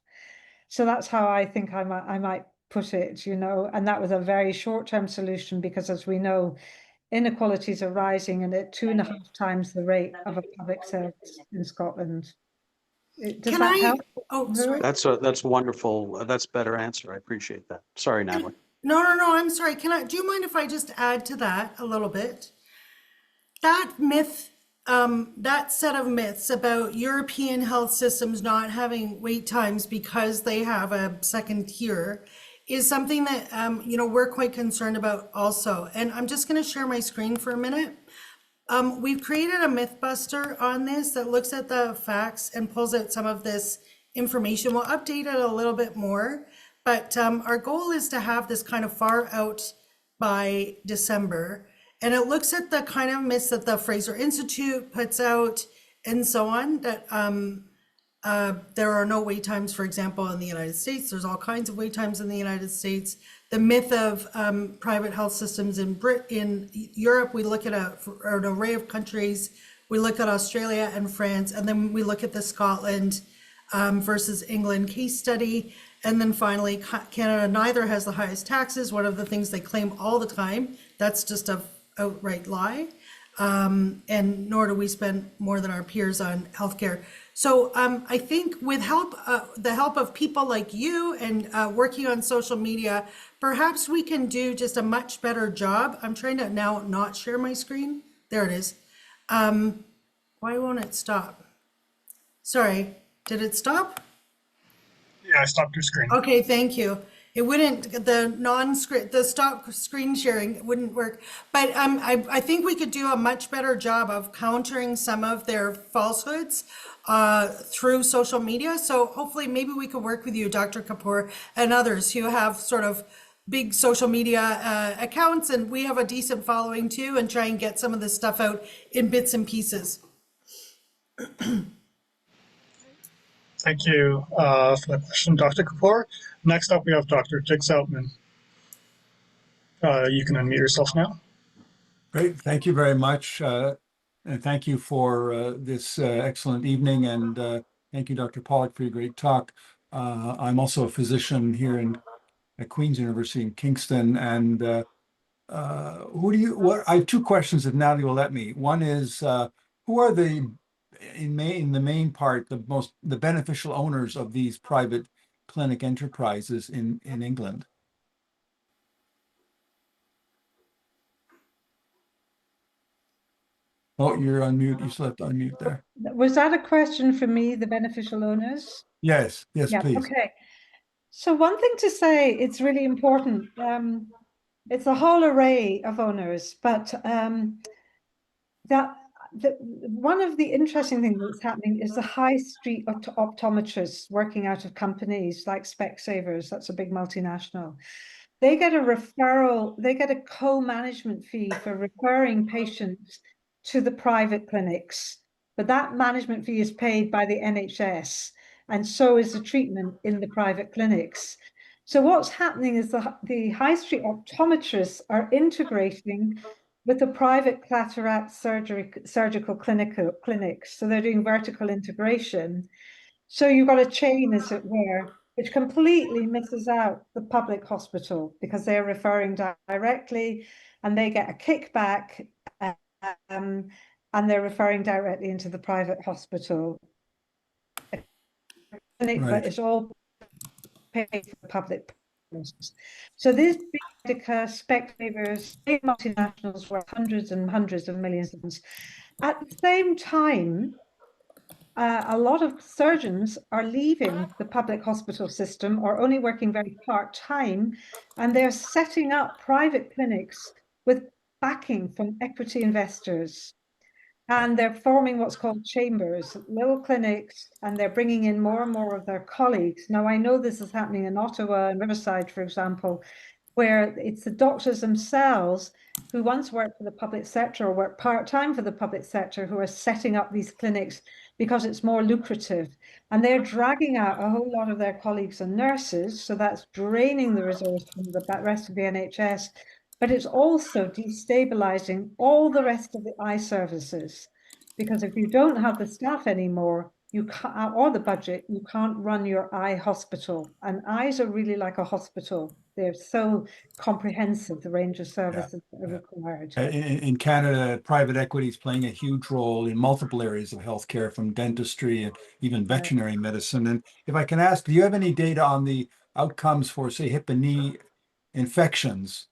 So that's how I think I might put it, and that was a very short-term solution because, as we know, inequalities are rising and at 2.5 times the rate of a public service in Scotland. Does Can that I, help? oh, sorry. That's wonderful. That's a better answer. I appreciate that. Sorry, Natalie. No, I'm sorry. Do you mind if I just add to that a little bit? That myth, that set of myths about European health systems not having wait times because they have a second tier is something that, we're quite concerned about also. And I'm just going to share my screen for a minute. We've created a Mythbuster on this that looks at the facts and pulls out some of this information. We'll update it a little bit more, but our goal is to have this kind of far out by December. And it looks at the kind of myths that the Fraser Institute puts out and so on, that there are no wait times, for example, in the United States. There's all kinds of wait times in the United States. The myth of private health systems in Europe, we look at an array of countries. We look at Australia and France, and then we look at the Scotland versus England case study. And then finally, Canada neither has the highest taxes, one of the things they claim all the time. That's just a outright lie. And nor do we spend more than our peers on healthcare. So I think with the help of people like you and working on social media, perhaps we can do just a much better job. I'm trying to now not share my screen. There it is. Why won't it stop? Sorry, did it stop? Yeah, I stopped your screen. Okay, thank you. It wouldn't, the stop screen sharing wouldn't work. But I think we could do a much better job of countering some of their falsehoods through social media. So hopefully maybe we could work with you, Dr. Kapoor, and others who have sort of big social media accounts, and we have a decent following too, and try and get some of this stuff out in bits and pieces. Thank you for that question, Dr. Kapoor. Next up, we have Dr. Dick Zeltman. You can unmute yourself now. Great. Thank you very much. And thank you for this excellent evening. And thank you, Dr. Pollock, for your great talk. I'm also a physician here at Queen's University in Kingston. And I have two questions, if Natalie will let me. One is, who are in the main part, the beneficial owners of these private clinic enterprises in England? Oh, you're on mute. You still have to unmute there. Was that a question for me, the beneficial owners? Yes, yes, Yeah, please. okay. So one thing to say, it's really important. It's a whole array of owners, but one of the interesting things that's happening is the high street optometrists working out of companies like Specsavers, that's a big multinational. They get a referral, they get a co-management fee for referring patients to the private clinics, but that management fee is paid by the NHS, and so is the treatment in the private clinics. So what's happening is the high street optometrists are integrating with the private cataract surgical clinics. So they're doing vertical integration. So you've got a chain, as it were, which completely misses out the public hospital because they're referring directly and they get a kickback, and they're referring directly into the private hospital. Right. But it's all paid for public. So these big Specsavers, big multinationals worth hundreds and hundreds of millions of dollars. At the same time, a lot of surgeons are leaving the public hospital system or only working very part-time, and they're setting up private clinics with backing from equity investors. And they're forming what's called chambers, little clinics, and they're bringing in more and more of their colleagues. Now, I know this is happening in Ottawa and Riverside, for example, where it's the doctors themselves who once worked for the public sector or worked part-time for the public sector who are setting up these clinics because it's more lucrative. And they're dragging out a whole lot of their colleagues and nurses, so that's draining the resource from the rest of the NHS. But it's also destabilizing all the rest of the eye services, because if you don't have the staff anymore, you can't, or the budget, you can't run your eye hospital. And eyes are really like a hospital. They're so comprehensive, the range of services that are required. In Canada, private equity is playing a huge role in multiple areas of healthcare, from dentistry and even veterinary medicine. And if I can ask, do you have any data on the outcomes for, say, hip and knee infections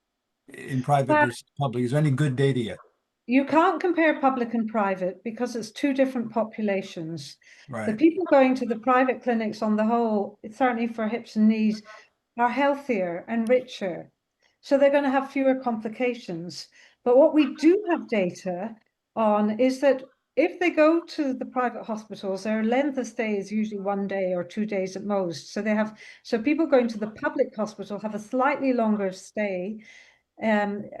in private versus public? Is there any good data yet? You can't compare public and private because it's two different populations. Right. The people going to the private clinics on the whole, certainly for hips and knees, are healthier and richer. So they're going to have fewer complications. But what we do have data on is that if they go to the private hospitals, their length of stay is usually 1 day or 2 days at most. So people going to the public hospital have a slightly longer stay,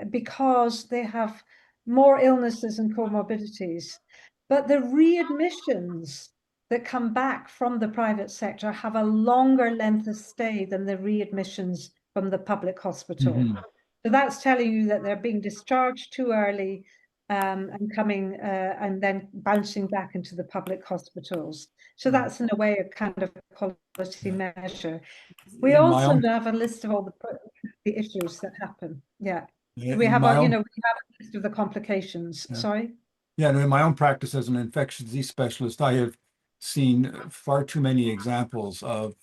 because they have more illnesses and comorbidities. But the readmissions that come back from the private sector have a longer length of stay than the readmissions from the public hospital. So that's telling you that they're being discharged too early, and coming and then bouncing back into the public hospitals. So that's in a way a kind of quality measure. We also have a list of all the issues that happen. Yeah. We have, we have a list of the complications. Sorry? Yeah, in my own practice as an infectious disease specialist, I have seen far too many examples of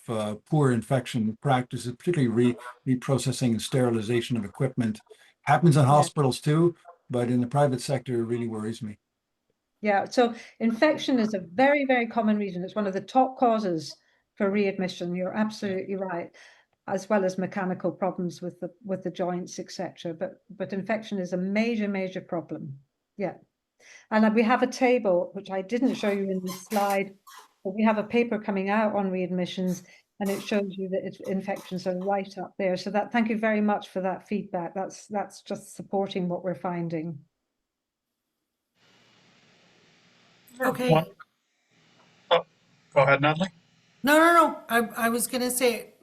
poor infection practices, particularly reprocessing and sterilization of equipment. Happens in hospitals too, but in the private sector, it really worries me. Yeah, so infection is a very, very common reason. It's one of the top causes for readmission. You're absolutely right, as well as mechanical problems with the joints, etc. But infection is a major, major problem. Yeah. And we have a table, which I didn't show you in this slide, but we have a paper coming out on readmissions, and it shows you that infections are right up there. So thank you very much for that feedback. That's just supporting what we're finding. Okay. Oh, go ahead, Natalie. No. I was going to say,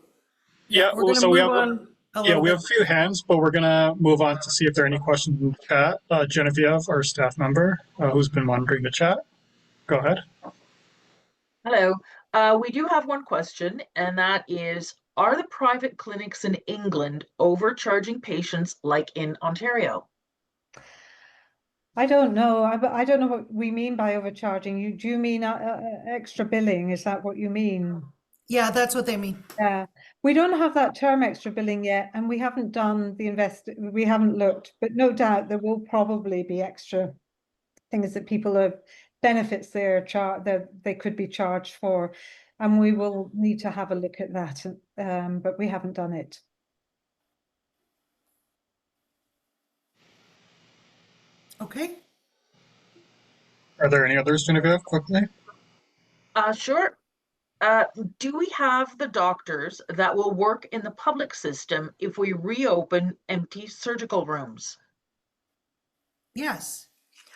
Yeah, we're going to move on. We have a few hands, but we're going to move on to see if there are any questions in the chat. Genevieve, our staff member, who's been monitoring the chat, go ahead. Hello. We do have one question, and that is, are the private clinics in England overcharging patients like in Ontario? I don't know. I don't know what we mean by overcharging. Do you mean extra billing? Is that what you mean? Yeah, that's what they mean. Yeah, we don't have that term extra billing yet, and we haven't done we haven't looked, but no doubt there will probably be extra things that people have benefits that they could be charged for, and we will need to have a look at that, but we haven't done it. Okay. Are there any others, Genevieve, quickly? Sure. Do we have the doctors that will work in the public system if we reopen empty surgical rooms? Yes.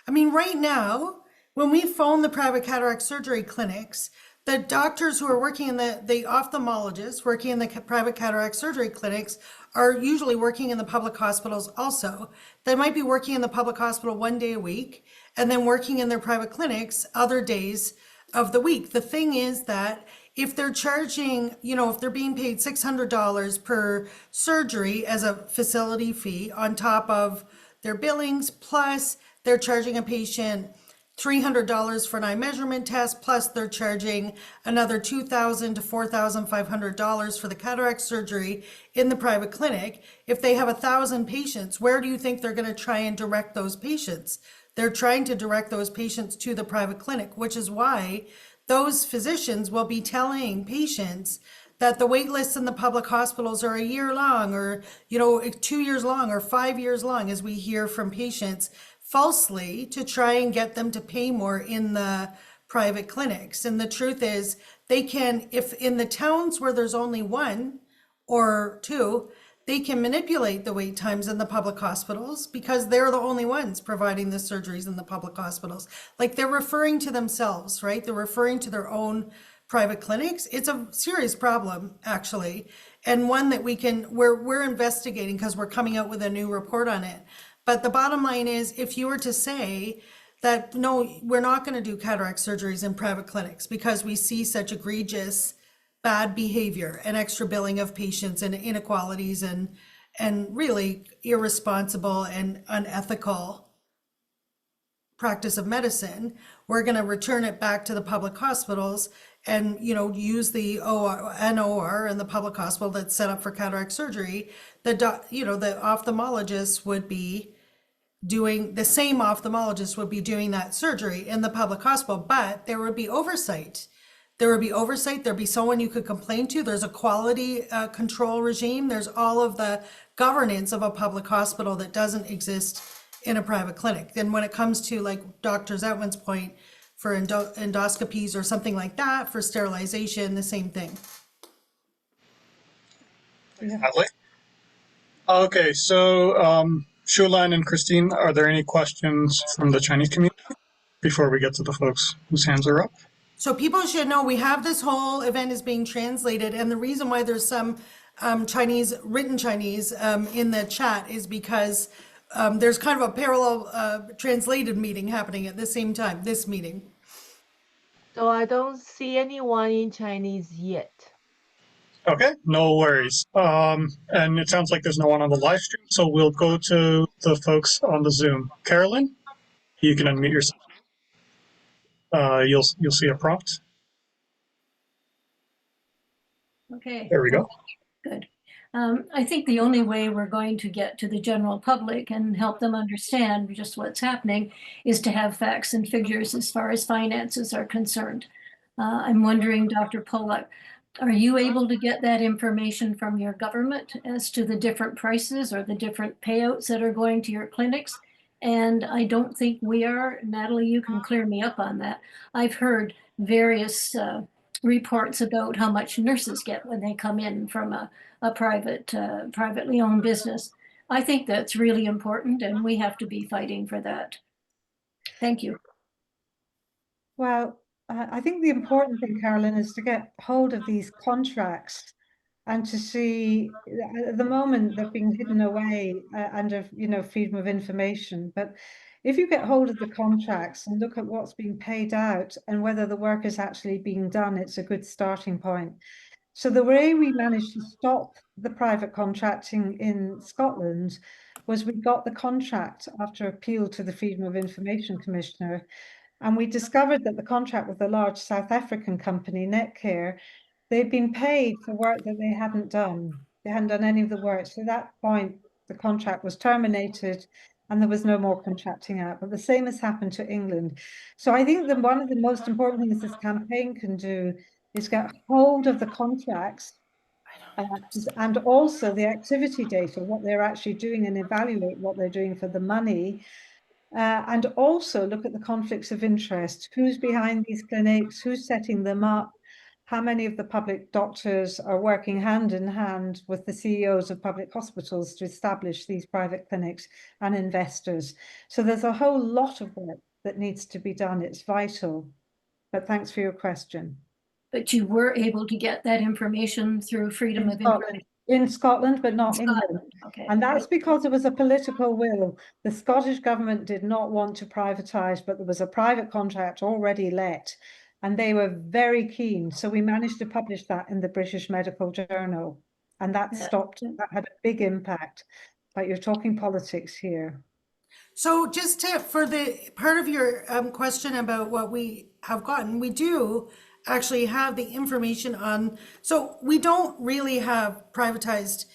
I mean, right now, when we phone the private cataract surgery clinics, the doctors who are working in the ophthalmologists working in the private cataract surgery clinics are usually working in the public hospitals also. They might be working in the public hospital 1 day a week and then working in their private clinics other days of the week. The thing is that if they're charging, if they're being paid $600 per surgery as a facility fee on top of their billings, plus they're charging a patient $300 for an eye measurement test, plus they're charging another $2,000 to $4,500 for the cataract surgery in the private clinic. If they have 1,000 patients, where do you think they're going to try and direct those patients? They're trying to direct those patients to the private clinic, which is why those physicians will be telling patients that the wait lists in the public hospitals are a year long, or 2 years long, or 5 years long, as we hear from patients falsely, to try and get them to pay more in the private clinics. And the truth is, they can, if in the towns where there's only 1 or 2, they can manipulate the wait times in the public hospitals because they're the only ones providing the surgeries in the public hospitals. Like, they're referring to themselves, right? They're referring to their own private clinics. It's a serious problem, actually, and one that we're investigating because we're coming out with a new report on it. But the bottom line is, if you were to say that, no, we're not going to do cataract surgeries in private clinics because we see such egregious bad behavior and extra billing of patients and inequalities and really irresponsible and unethical practice of medicine, we're going to return it back to the public hospitals and, use the OR in the public hospital that's set up for cataract surgery. The ophthalmologist would be doing, the same ophthalmologist would be doing that surgery in the public hospital, but there would be oversight. There'd be someone you could complain to. There's a quality control regime. There's all of the governance of a public hospital that doesn't exist in a private clinic. Then when it comes to, like Dr. Zetwin's point, for endoscopies or something like that, for sterilization, the same thing. Natalie? Okay, so Shulan and Christine, are there any questions from the Chinese community before we get to the folks whose hands are up? So people should know we have this whole event is being translated, and the reason why there's some written Chinese in the chat is because there's kind of a parallel translated meeting happening at the same time, this meeting. So I don't see anyone in Chinese yet. Okay, no worries. And it sounds like there's no one on the live stream, so we'll go to the folks on the Zoom. Carolyn, you can unmute yourself. You'll see a prompt. Okay. There we go. Good. I think the only way we're going to get to the general public and help them understand just what's happening is to have facts and figures as far as finances are concerned. I'm wondering, Dr. Pollock, are you able to get that information from your government as to the different prices or the different payouts that are going to your clinics? And I don't think we are. Natalie, you can clear me up on that. I've heard various reports about how much nurses get when they come in from a privately owned business. I think that's really important, and we have to be fighting for that. Thank you. Well, I think the important thing, Carolyn, is to get hold of these contracts and to see, at the moment they're being hidden away under, freedom of information. But if you get hold of the contracts and look at what's being paid out and whether the work is actually being done, it's a good starting point. So the way we managed to stop the private contracting in Scotland was we got the contract after appeal to the Freedom of Information Commissioner. And we discovered that the contract with the large South African company, Netcare, they'd been paid for work that they hadn't done. They hadn't done any of the work. So at that point, the contract was terminated and there was no more contracting out. But the same has happened to England. So I think that one of the most important things this campaign can do is get hold of the contracts and also the activity data, what they're actually doing, and evaluate what they're doing for the money. And also look at the conflicts of interest. Who's behind these clinics? Who's setting them up? How many of the public doctors are working hand in hand with the CEOs of public hospitals to establish these private clinics and investors? So there's a whole lot of work that needs to be done. It's vital. But thanks for your question. But you were able to get that information through freedom of information. In Scotland, but not England. Okay. And that's because there was a political will. The Scottish government did not want to privatise, but there was a private contract already let, and they were very keen. So we managed to publish that in the British Medical Journal, and that stopped. That had a big impact. But you're talking politics here. So just for the part of your question about what we have gotten, we do actually have the information on, so we don't really have privatized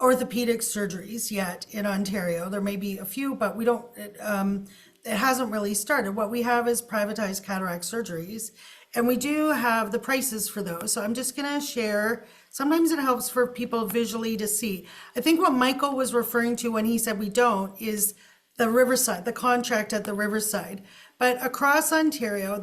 orthopedic surgeries yet in Ontario. There may be a few, but we don't, it hasn't really started. What we have is privatized cataract surgeries, and we do have the prices for those. So I'm just gonna share, sometimes it helps for people visually to see. I think what Michael was referring to when he said we don't is the Riverside, the contract at the Riverside. But across Ontario,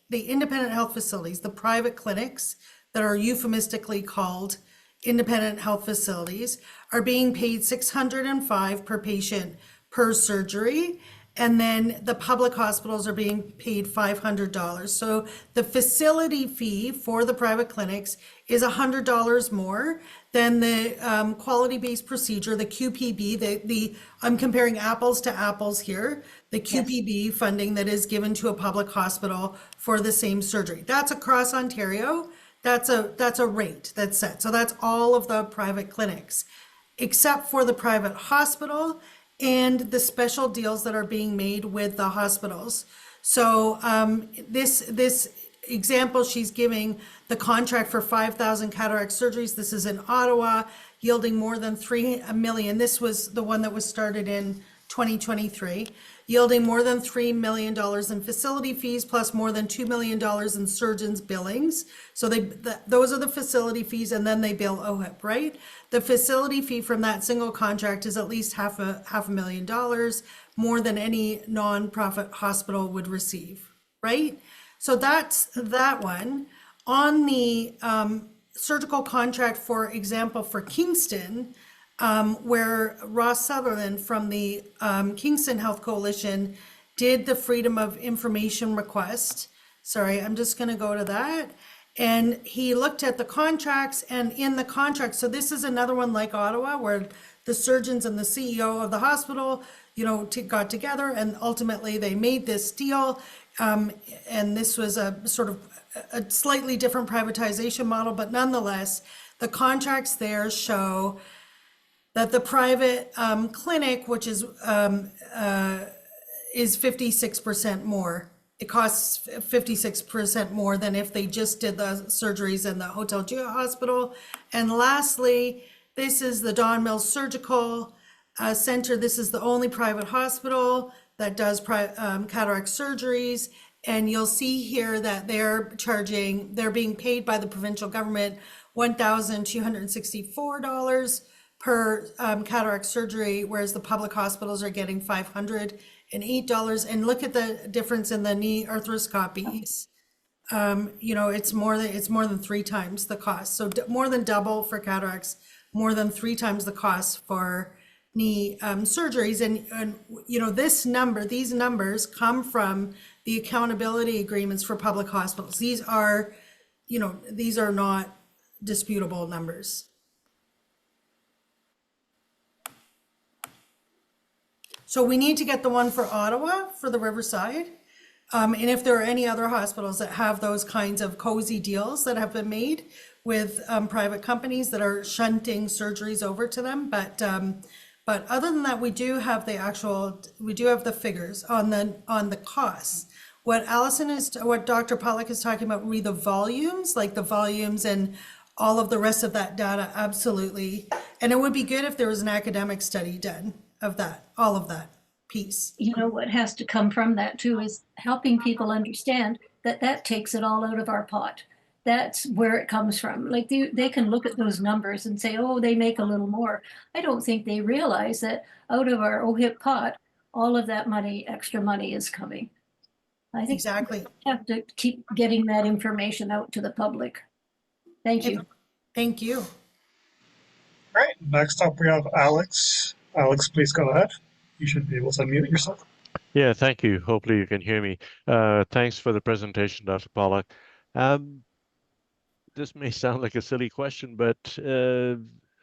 the independent health facilities, the private clinics that are euphemistically called independent health facilities, are being paid $605 per patient per surgery. And then the public hospitals are being paid $500. So the facility fee for the private clinics is $100 more than the quality-based procedure, the CUPE, I'm comparing apples to apples here, the CUPE funding that is given to a public hospital for the same surgery. That's across Ontario. That's a rate that's set. So that's all of the private clinics, except for the private hospital and the special deals that are being made with the hospitals. So this example she's giving, the contract for 5,000 cataract surgeries, this is in Ottawa, yielding more than $3 million. This was the one that was started in 2023, yielding more than $3 million in facility fees, plus more than $2 million in surgeons' billings. So those are the facility fees, and then they bill OHIP, right? The facility fee from that single contract is at least half a million dollars, more than any nonprofit hospital would receive, right? So that's that one. On the surgical contract, for example, for Kingston, where Ross Sutherland from the Kingston Health Coalition did the Freedom of Information request. Sorry, I'm just going to go to that. And he looked at the contracts, and in the contract, so this is another one like Ottawa, where the surgeons and the CEO of the hospital, got together, and ultimately they made this deal. And this was a sort of a slightly different privatization model, but nonetheless, the contracts there show that the private clinic, which is 56% more. It costs 56% more than if they just did the surgeries in the Hotel Jewett Hospital. And lastly, this is the Don Mills Surgical Center. This is the only private hospital that does cataract surgeries. And you'll see here that they're being paid by the provincial government $1,264 per cataract surgery, whereas the public hospitals are getting $508. And look at the difference in the knee arthroscopies. It's more than 3 times the cost. So more than double for cataracts, more than 3 times the cost for knee surgeries. And these numbers come from the accountability agreements for public hospitals. These are not disputable numbers. So we need to get the one for Ottawa, for the Riverside. And if there are any other hospitals that have those kinds of cozy deals that have been made with private companies that are shunting surgeries over to them. But other than that, we do have the figures on the costs. What Dr. Pollock is talking about, the volumes, like the volumes and all of the rest of that data, absolutely. And it would be good if there was an academic study done of that, all of that piece. You know, what has to come from that too is helping people understand that that takes it all out of our pot. That's where it comes from. Like they can look at those numbers and say, oh, they make a little more. I don't think they realize that out of our OHIP pot, all of that money, extra money is coming. I think Exactly. we have to keep getting that information out to the public. Thank you. Thank you. All right, next up we have Alex. Alex, please go ahead. You should be able to unmute yourself. Yeah, thank you. Hopefully you can hear me. Thanks for the presentation, Dr. Pollock. This may sound like a silly question, but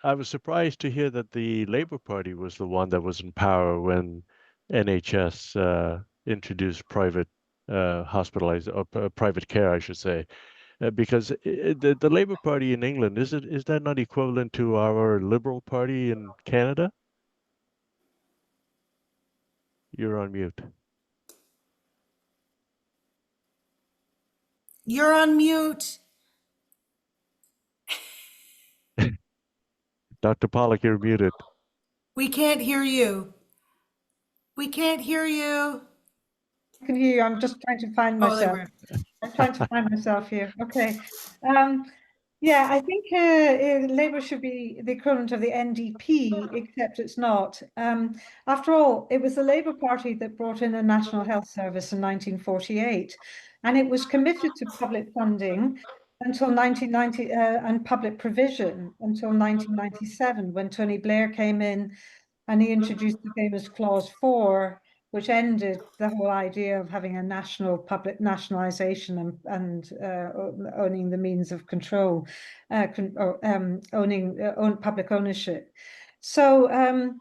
I was surprised to hear that the Labour Party was the one that was in power when NHS introduced private private care, I should say. Because the Labour Party in England, is that not equivalent to our Liberal Party in Canada? You're on mute. You're on mute. Dr. Pollock, you're muted. We can't hear you. We can't hear you. I can hear you. I'm just trying to find Oh, there myself. we are. I'm trying to find myself here. Okay. Yeah, I think Labour should be the equivalent of the NDP, except it's not. After all, it was the Labour Party that brought in a National Health Service in 1948, and it was committed to public funding until 1990 and public provision until 1997, when Tony Blair came in and he introduced the famous Clause 4, which ended the whole idea of having a national public nationalisation and owning the means of control, owning public ownership. So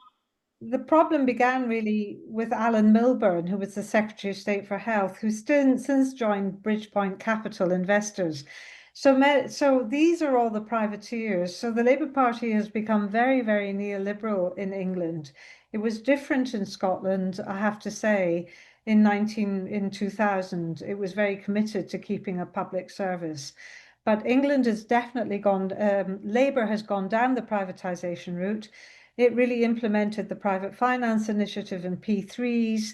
the problem began really with Alan Milburn, who was the Secretary of State for Health, who's since joined Bridgepoint Capital Investors. So these are all the privateers. So the Labour Party has become very, very neoliberal in England. It was different in Scotland, I have to say. In 2000, it was very committed to keeping a public service. But England has definitely gone, Labour has gone down the privatisation route. It really implemented the private finance initiative and P3s.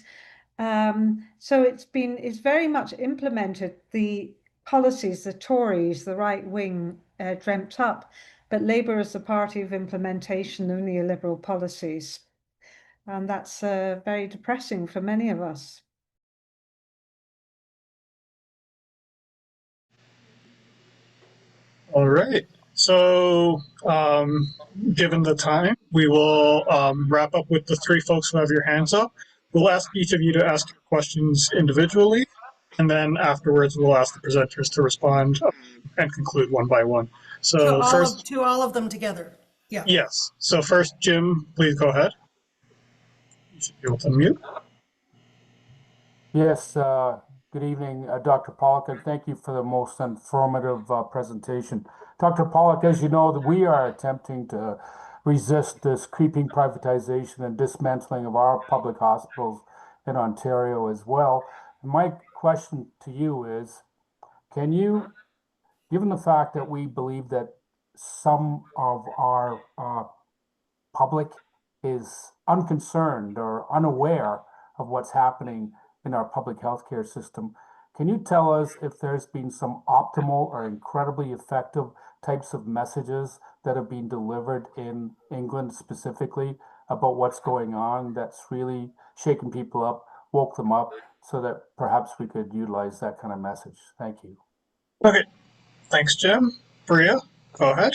So it's very much implemented the policies the Tories, the right wing, dreamt up. But Labour is the party of implementation of neoliberal policies. And that's very depressing for many of us. All right. So, given the time, we will wrap up with the three folks who have your hands up. We'll ask each of you to ask your questions individually, and then afterwards we'll ask the presenters to respond and conclude one by one. So To all of them together. Yeah. Yes. So first, Jim, please go ahead. You should be able to unmute. Yes, good evening, Dr. Pollock, and thank you for the most informative presentation. Dr. Pollock, as you know, we are attempting to resist this creeping privatization and dismantling of our public hospitals in Ontario as well. My question to you is, can you, given the fact that we believe that some of our public is unconcerned or unaware of what's happening in our public healthcare system, can you tell us if there's been some optimal or incredibly effective types of messages that have been delivered in England specifically about what's going on that's really shaken people up, woke them up, so that perhaps we could utilize that kind of message? Thank you. Okay. Thanks, Jim. Bria, go ahead.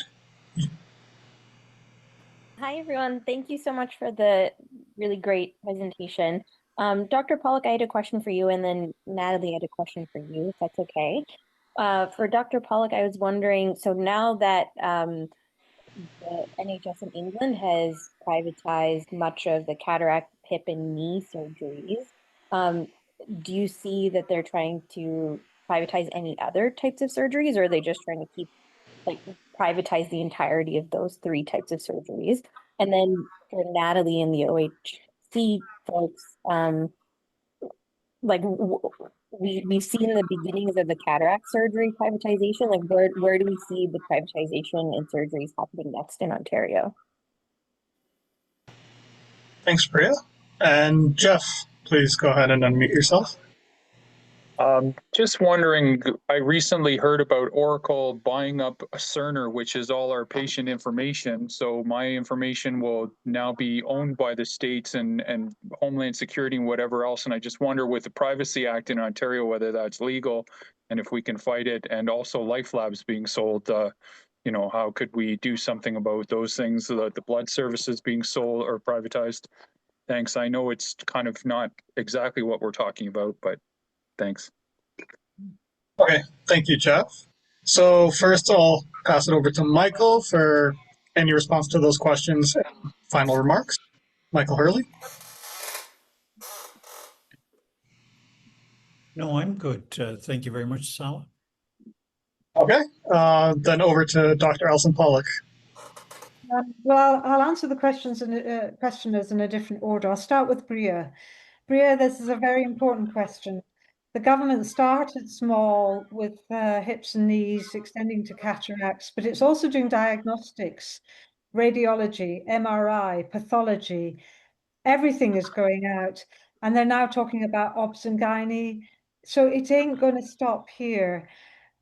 Hi, everyone. Thank you so much for the really great presentation. Dr. Pollock, I had a question for you, and then Natalie had a question for you, if that's okay. For Dr. Pollock, I was wondering, so now that the NHS in England has privatized much of the cataract, hip, and knee surgeries, do you see that they're trying to privatize any other types of surgeries, or are they just trying to keep, like, privatize the entirety of those three types of surgeries? And then for Natalie and the OHC folks, like, we've seen the beginnings of the cataract surgery privatization. Like, where do we see the privatization and surgeries happening next in Ontario? Thanks, Priya. And Jeff, please go ahead and unmute yourself. Just wondering, I recently heard about Oracle buying up Cerner, which is all our patient information. So my information will now be owned by the states and Homeland Security and whatever else. And I just wonder with the Privacy Act in Ontario, whether that's legal and if we can fight it. And also Life Labs being sold, you know, how could we do something about those things, the blood services being sold or privatized? Thanks. I know it's kind of not exactly what we're talking about, but thanks. Okay, thank you, Jeff. So first I'll pass it over to Michael for any response to those questions and final remarks. Michael Hurley. No, I'm good. Thank you very much, Sal. Okay, then over to Dr. Allyson Pollock. Well, I'll answer the questioners in a different order. I'll start with Bria. Bria, this is a very important question. The government started small with hips and knees, extending to cataracts, but it's also doing diagnostics, radiology, MRI, pathology. Everything is going out. And they're now talking about obs and gynae. So it ain't going to stop here.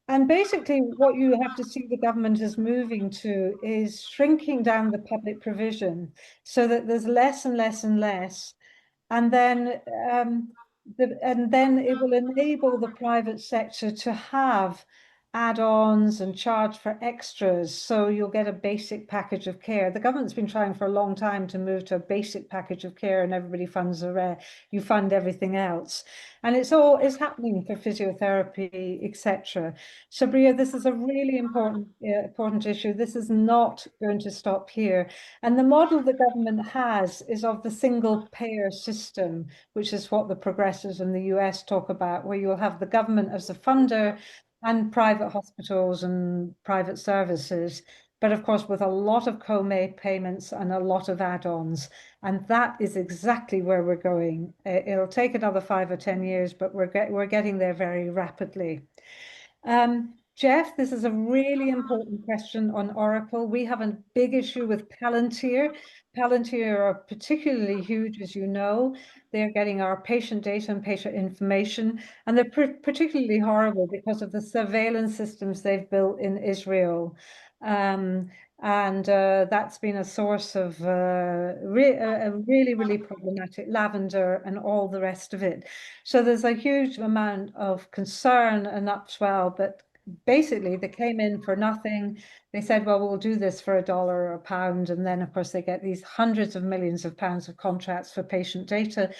And basically, what you have to see the government is moving to is shrinking down the public provision so that there's less and less and less. And then it will enable the private sector to have add-ons and charge for extras, so you'll get a basic package of care. The government's been trying for a long time to move to a basic package of care, and everybody funds the rest. You fund everything else, and it's happening for physiotherapy, etc. So, Bria, this is a really important issue. This is not going to stop here. And the model the government has is of the single payer system, which is what the progressives in the US talk about, where you'll have the government as the funder and private hospitals and private services, but of course with a lot of co-made payments and a lot of add-ons. And that is exactly where we're going. It'll take another 5 or 10 years, but we're getting there very rapidly. Jeff, this is a really important question on Oracle. We have a big issue with Palantir. Palantir are particularly huge, as you know. They're getting our patient data and patient information, and they're particularly horrible because of the surveillance systems they've built in Israel. That's been a source of really, really problematic lavender and all the rest of it. So there's a huge amount of concern and upswell, but basically they came in for nothing. They said, well, we'll do this for $1 or £1. And then, of course, they get these hundreds of millions of pounds of contracts for patient data.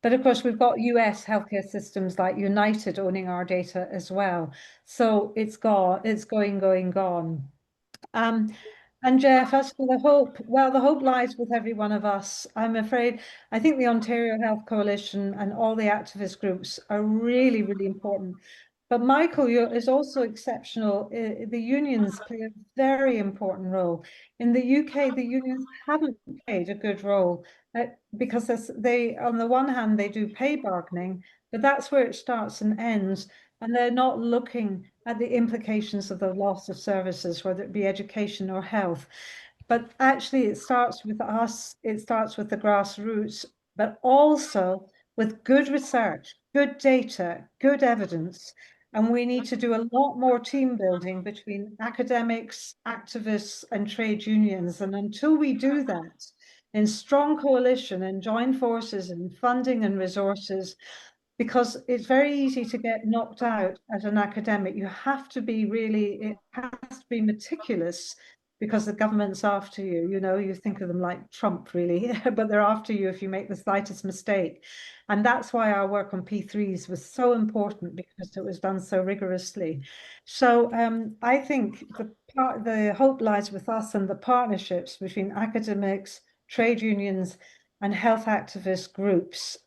But of course, we've got US healthcare systems like United owning our data as well. So it's gone. And Jeff, as for the hope, well, the hope lies with every one of us. I'm afraid, I think the Ontario Health Coalition and all the activist groups are really, really important. But Michael is also exceptional. The unions play a very important role. In the UK, the unions haven't played a good role because on the one hand, they do pay bargaining, but that's where it starts and ends. And they're not looking at the implications of the loss of services, whether it be education or health. But actually, it starts with us, it starts with the grassroots, but also with good research, good data, good evidence. And we need to do a lot more team building between academics, activists, and trade unions. And until we do that in strong coalition and join forces in funding and resources, because it's very easy to get knocked out as an academic. You have to be it has to be meticulous because the government's after you. You know, you think of them like Trump, really, but they're after you if you make the slightest mistake. And that's why our work on P3s was so important, because it was done so rigorously. So I think the hope lies with us and the partnerships between academics, trade unions, and health activist groups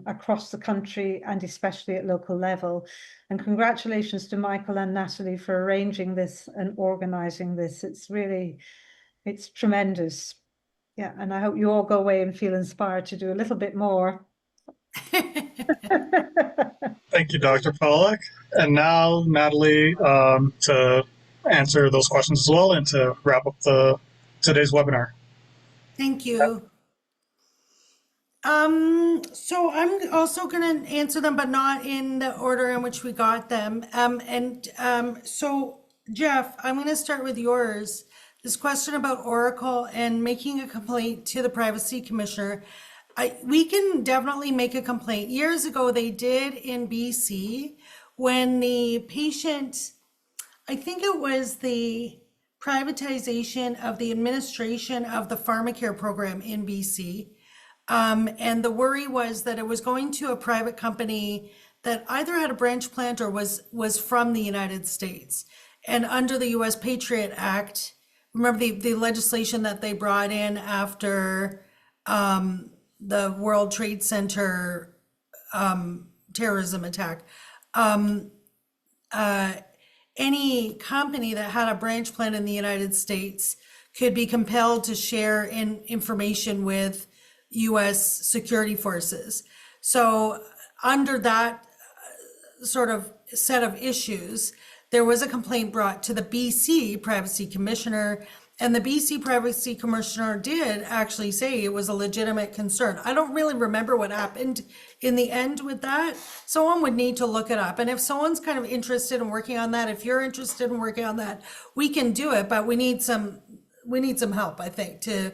across the country, and especially at local level. And congratulations to Michael and Natalie for arranging this and organizing this. It's tremendous. Yeah, and I hope you all go away and feel inspired to do a little bit more. Thank you, Dr. Pollock. And now, Natalie, to answer those questions as well and to wrap up today's webinar. Thank you. So I'm also going to answer them, but not in the order in which we got them. So Jeff, I'm going to start with yours. This question about Oracle and making a complaint to the Privacy Commissioner. We can definitely make a complaint. Years ago, they did in BC when the patient, I think it was the privatization of the administration of the pharmacare program in BC. And the worry was that it was going to a private company that either had a branch plant or was from the United States. And under the US Patriot Act, remember the legislation that they brought in after the World Trade Center terrorism attack. Any company that had a branch plant in the United States could be compelled to share information with US security forces. So under that sort of set of issues, there was a complaint brought to the BC Privacy Commissioner, and the BC Privacy Commissioner did actually say it was a legitimate concern. I don't really remember what happened in the end with that. Someone would need to look it up. And if someone's kind of interested in working on that, if you're interested in working on that, we can do it, but we need some help, I think, to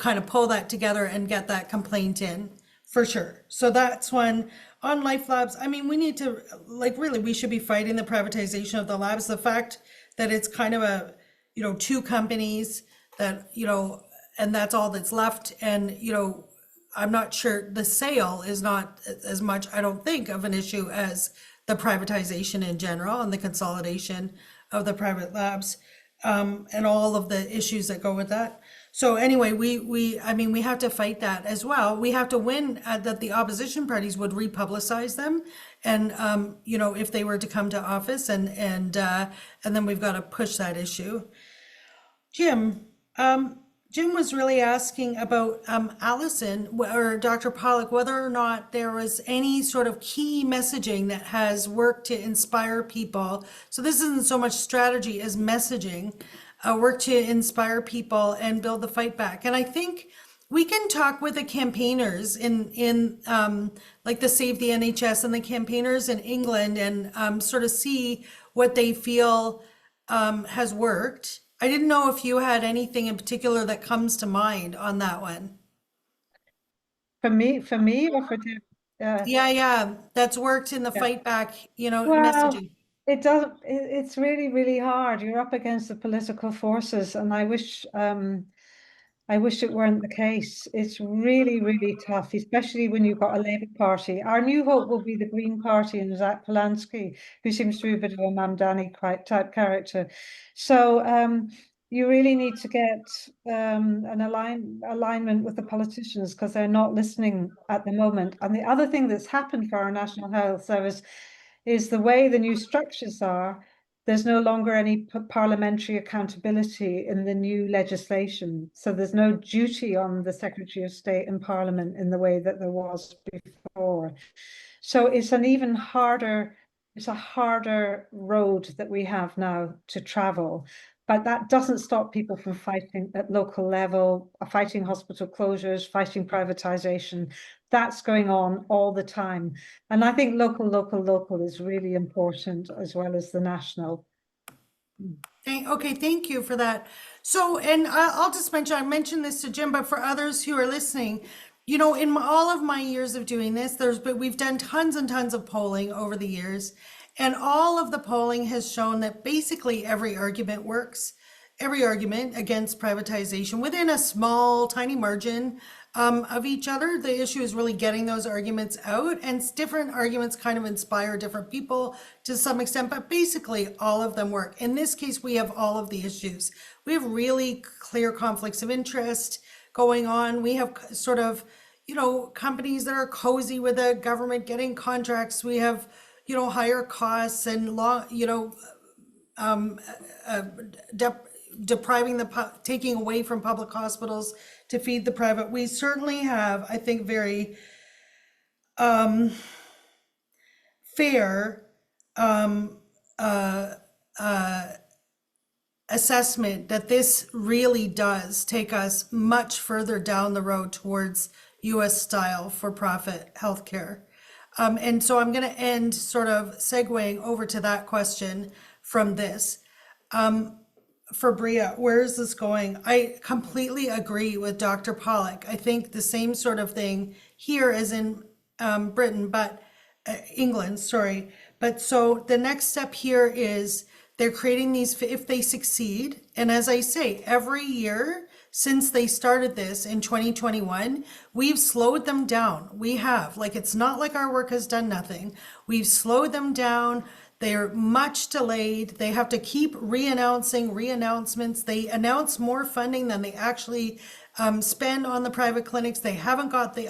kind of pull that together and get that complaint in for sure. So that's one. On Life Labs, I mean, we need to, like, really, we should be fighting the privatization of the labs. The fact that it's kind of a, two companies that, and that's all that's left. And, I'm not sure the sale is not as much, I don't think, of an issue as the privatization in general and the consolidation of the private labs. And all of the issues that go with that. So anyway, we have to fight that as well. We have to win that the opposition parties would republicize them, and if they were to come to office, and then we've got to push that issue. Jim was really asking about Allyson or Dr. Pollock, whether or not there was any sort of key messaging that has worked to inspire people. So this isn't so much strategy as messaging, work to inspire people and build the fight back. And I think we can talk with the campaigners in like the Save the NHS and the campaigners in England and sort of see what they feel has worked. I didn't know if you had anything in particular that comes to mind on that one. For me, or for Yeah, that's worked in the fight back, well, messaging. It does. It's really, really hard. You're up against the political forces, and I wish it weren't the case. It's really, really tough, especially when you've got a Labour Party. Our new hope will be the Green Party and Zach Polanski, who seems to be a bit of a Mamdani type character. So you really need to get an alignment with the politicians, because they're not listening at the moment. And the other thing that's happened for our National Health Service is the way the new structures are. There's no longer any parliamentary accountability in the new legislation. So there's no duty on the Secretary of State and Parliament in the way that there was before. So it's a harder road that we have now to travel. But that doesn't stop people from fighting at local level, fighting hospital closures, fighting privatization. That's going on all the time. And I think local is really important, as well as the national. Okay, thank you for that. So, and I'll just mention, I mentioned this to Jim, but for others who are listening, in all of my years of doing this, we've done tons and tons of polling over the years. And all of the polling has shown that basically every argument works, every argument against privatization within a small, tiny margin of each other. The issue is really getting those arguments out, and different arguments kind of inspire different people to some extent, but basically all of them work. In this case, we have all of the issues. We have really clear conflicts of interest going on. We have sort of, companies that are cozy with the government getting contracts. We have higher costs and taking away from public hospitals to feed the private. We certainly have, I think, very fair assessment that this really does take us much further down the road towards, US style for-profit healthcare. And so I'm going to end sort of segueing over to that question from this. For Bria, where is this going? I completely agree with Dr. Pollock. I think the same sort of thing here as in Britain, but England, sorry. But so the next step here is they're creating these, if they succeed, and as I say, every year since they started this in 2021, we've slowed them down. We have, like, it's not like our work has done nothing. We've slowed them down. They're much delayed. They have to keep re-announcements. They announce more funding than they actually spend on the private clinics. They haven't got the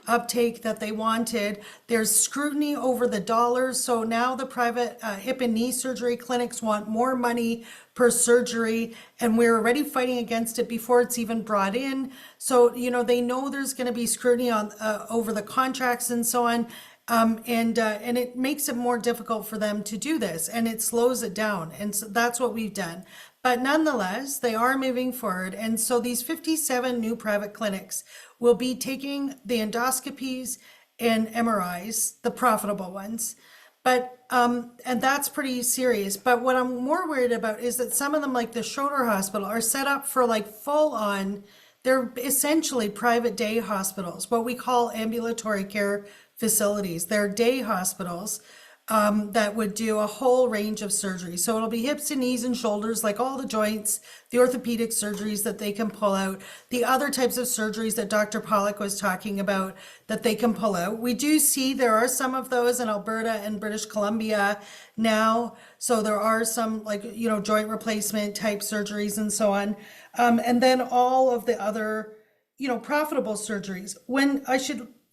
uptake that they wanted. There's scrutiny over the dollars. So now the private hip and knee surgery clinics want more money per surgery, and we're already fighting against it before it's even brought in. So, you know, they know there's going to be scrutiny on over the contracts and so on. And it makes it more difficult for them to do this, and it slows it down. And so that's what we've done. But nonetheless, they are moving forward. And so these 57 new private clinics will be taking the endoscopies and MRIs, the profitable ones. But, and that's pretty serious. But what I'm more worried about is that some of them, like the Schroeder Hospital, are set up for like full on, they're essentially private day hospitals, what we call ambulatory care facilities. They're day hospitals that would do a whole range of surgeries. So it'll be hips and knees and shoulders, like all the joints, the orthopedic surgeries that they can pull out, the other types of surgeries that Dr. Pollock was talking about that they can pull out. We do see there are some of those in Alberta and British Columbia now. So there are some, like, you know, joint replacement type surgeries and so on. And then all of the other, you know, profitable surgeries.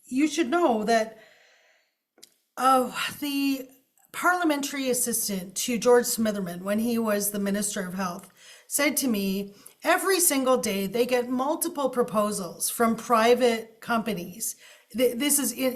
You should know that the parliamentary assistant to George Smitherman, when he was the Minister of Health, said to me, every single day they get multiple proposals from private companies.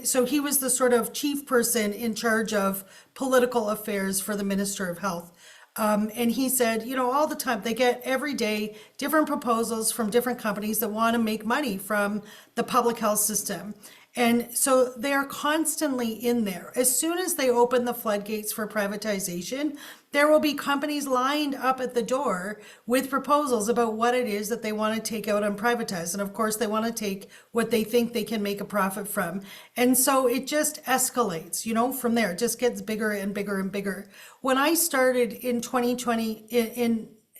So he was the sort of chief person in charge of political affairs for the Minister of Health. And he said, you know, all the time they get every day different proposals from different companies that want to make money from the public health system. And so they're constantly in there. As soon as they open the floodgates for privatization, there will be companies lined up at the door with proposals about what it is that they want to take out and privatize. And of course, they want to take what they think they can make a profit from. And so it just escalates, you know, from there. It just gets bigger and bigger and bigger. When I started in 2020,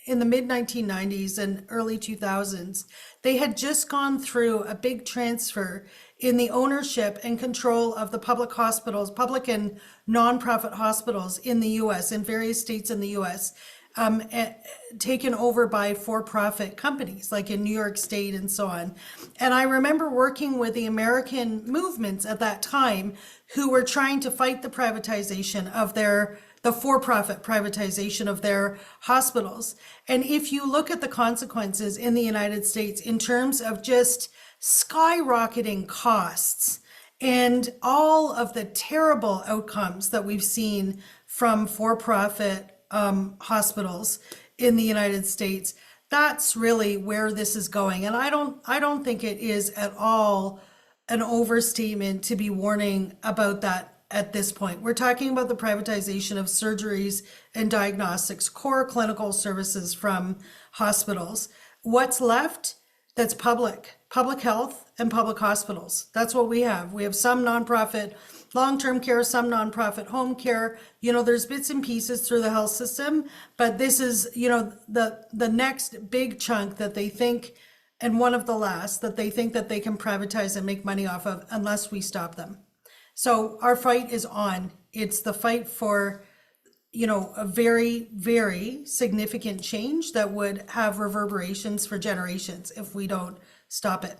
in the mid 1990s and early 2000s, they had just gone through a big transfer in the ownership and control of the public hospitals, public and nonprofit hospitals in the US, in various states in the US, taken over by for-profit companies like in New York State and so on. And I remember working with the American movements at that time who were trying to fight the privatization of the for-profit privatization of their hospitals. And if you look at the consequences in the United States in terms of just skyrocketing costs and all of the terrible outcomes that we've seen from for-profit hospitals in the United States, that's really where this is going. And I don't think it is at all an overstatement to be warning about that at this point. We're talking about the privatization of surgeries and diagnostics, core clinical services from hospitals. What's left? That's public health and public hospitals. That's what we have. We have some nonprofit long-term care, some nonprofit home care. You know, there's bits and pieces through the health system, but this is, you know, the next big chunk that they think, and one of the last that they think that they can privatize and make money off of unless we stop them. So our fight is on. It's the fight for, you know, a very, very significant change that would have reverberations for generations if we don't stop it.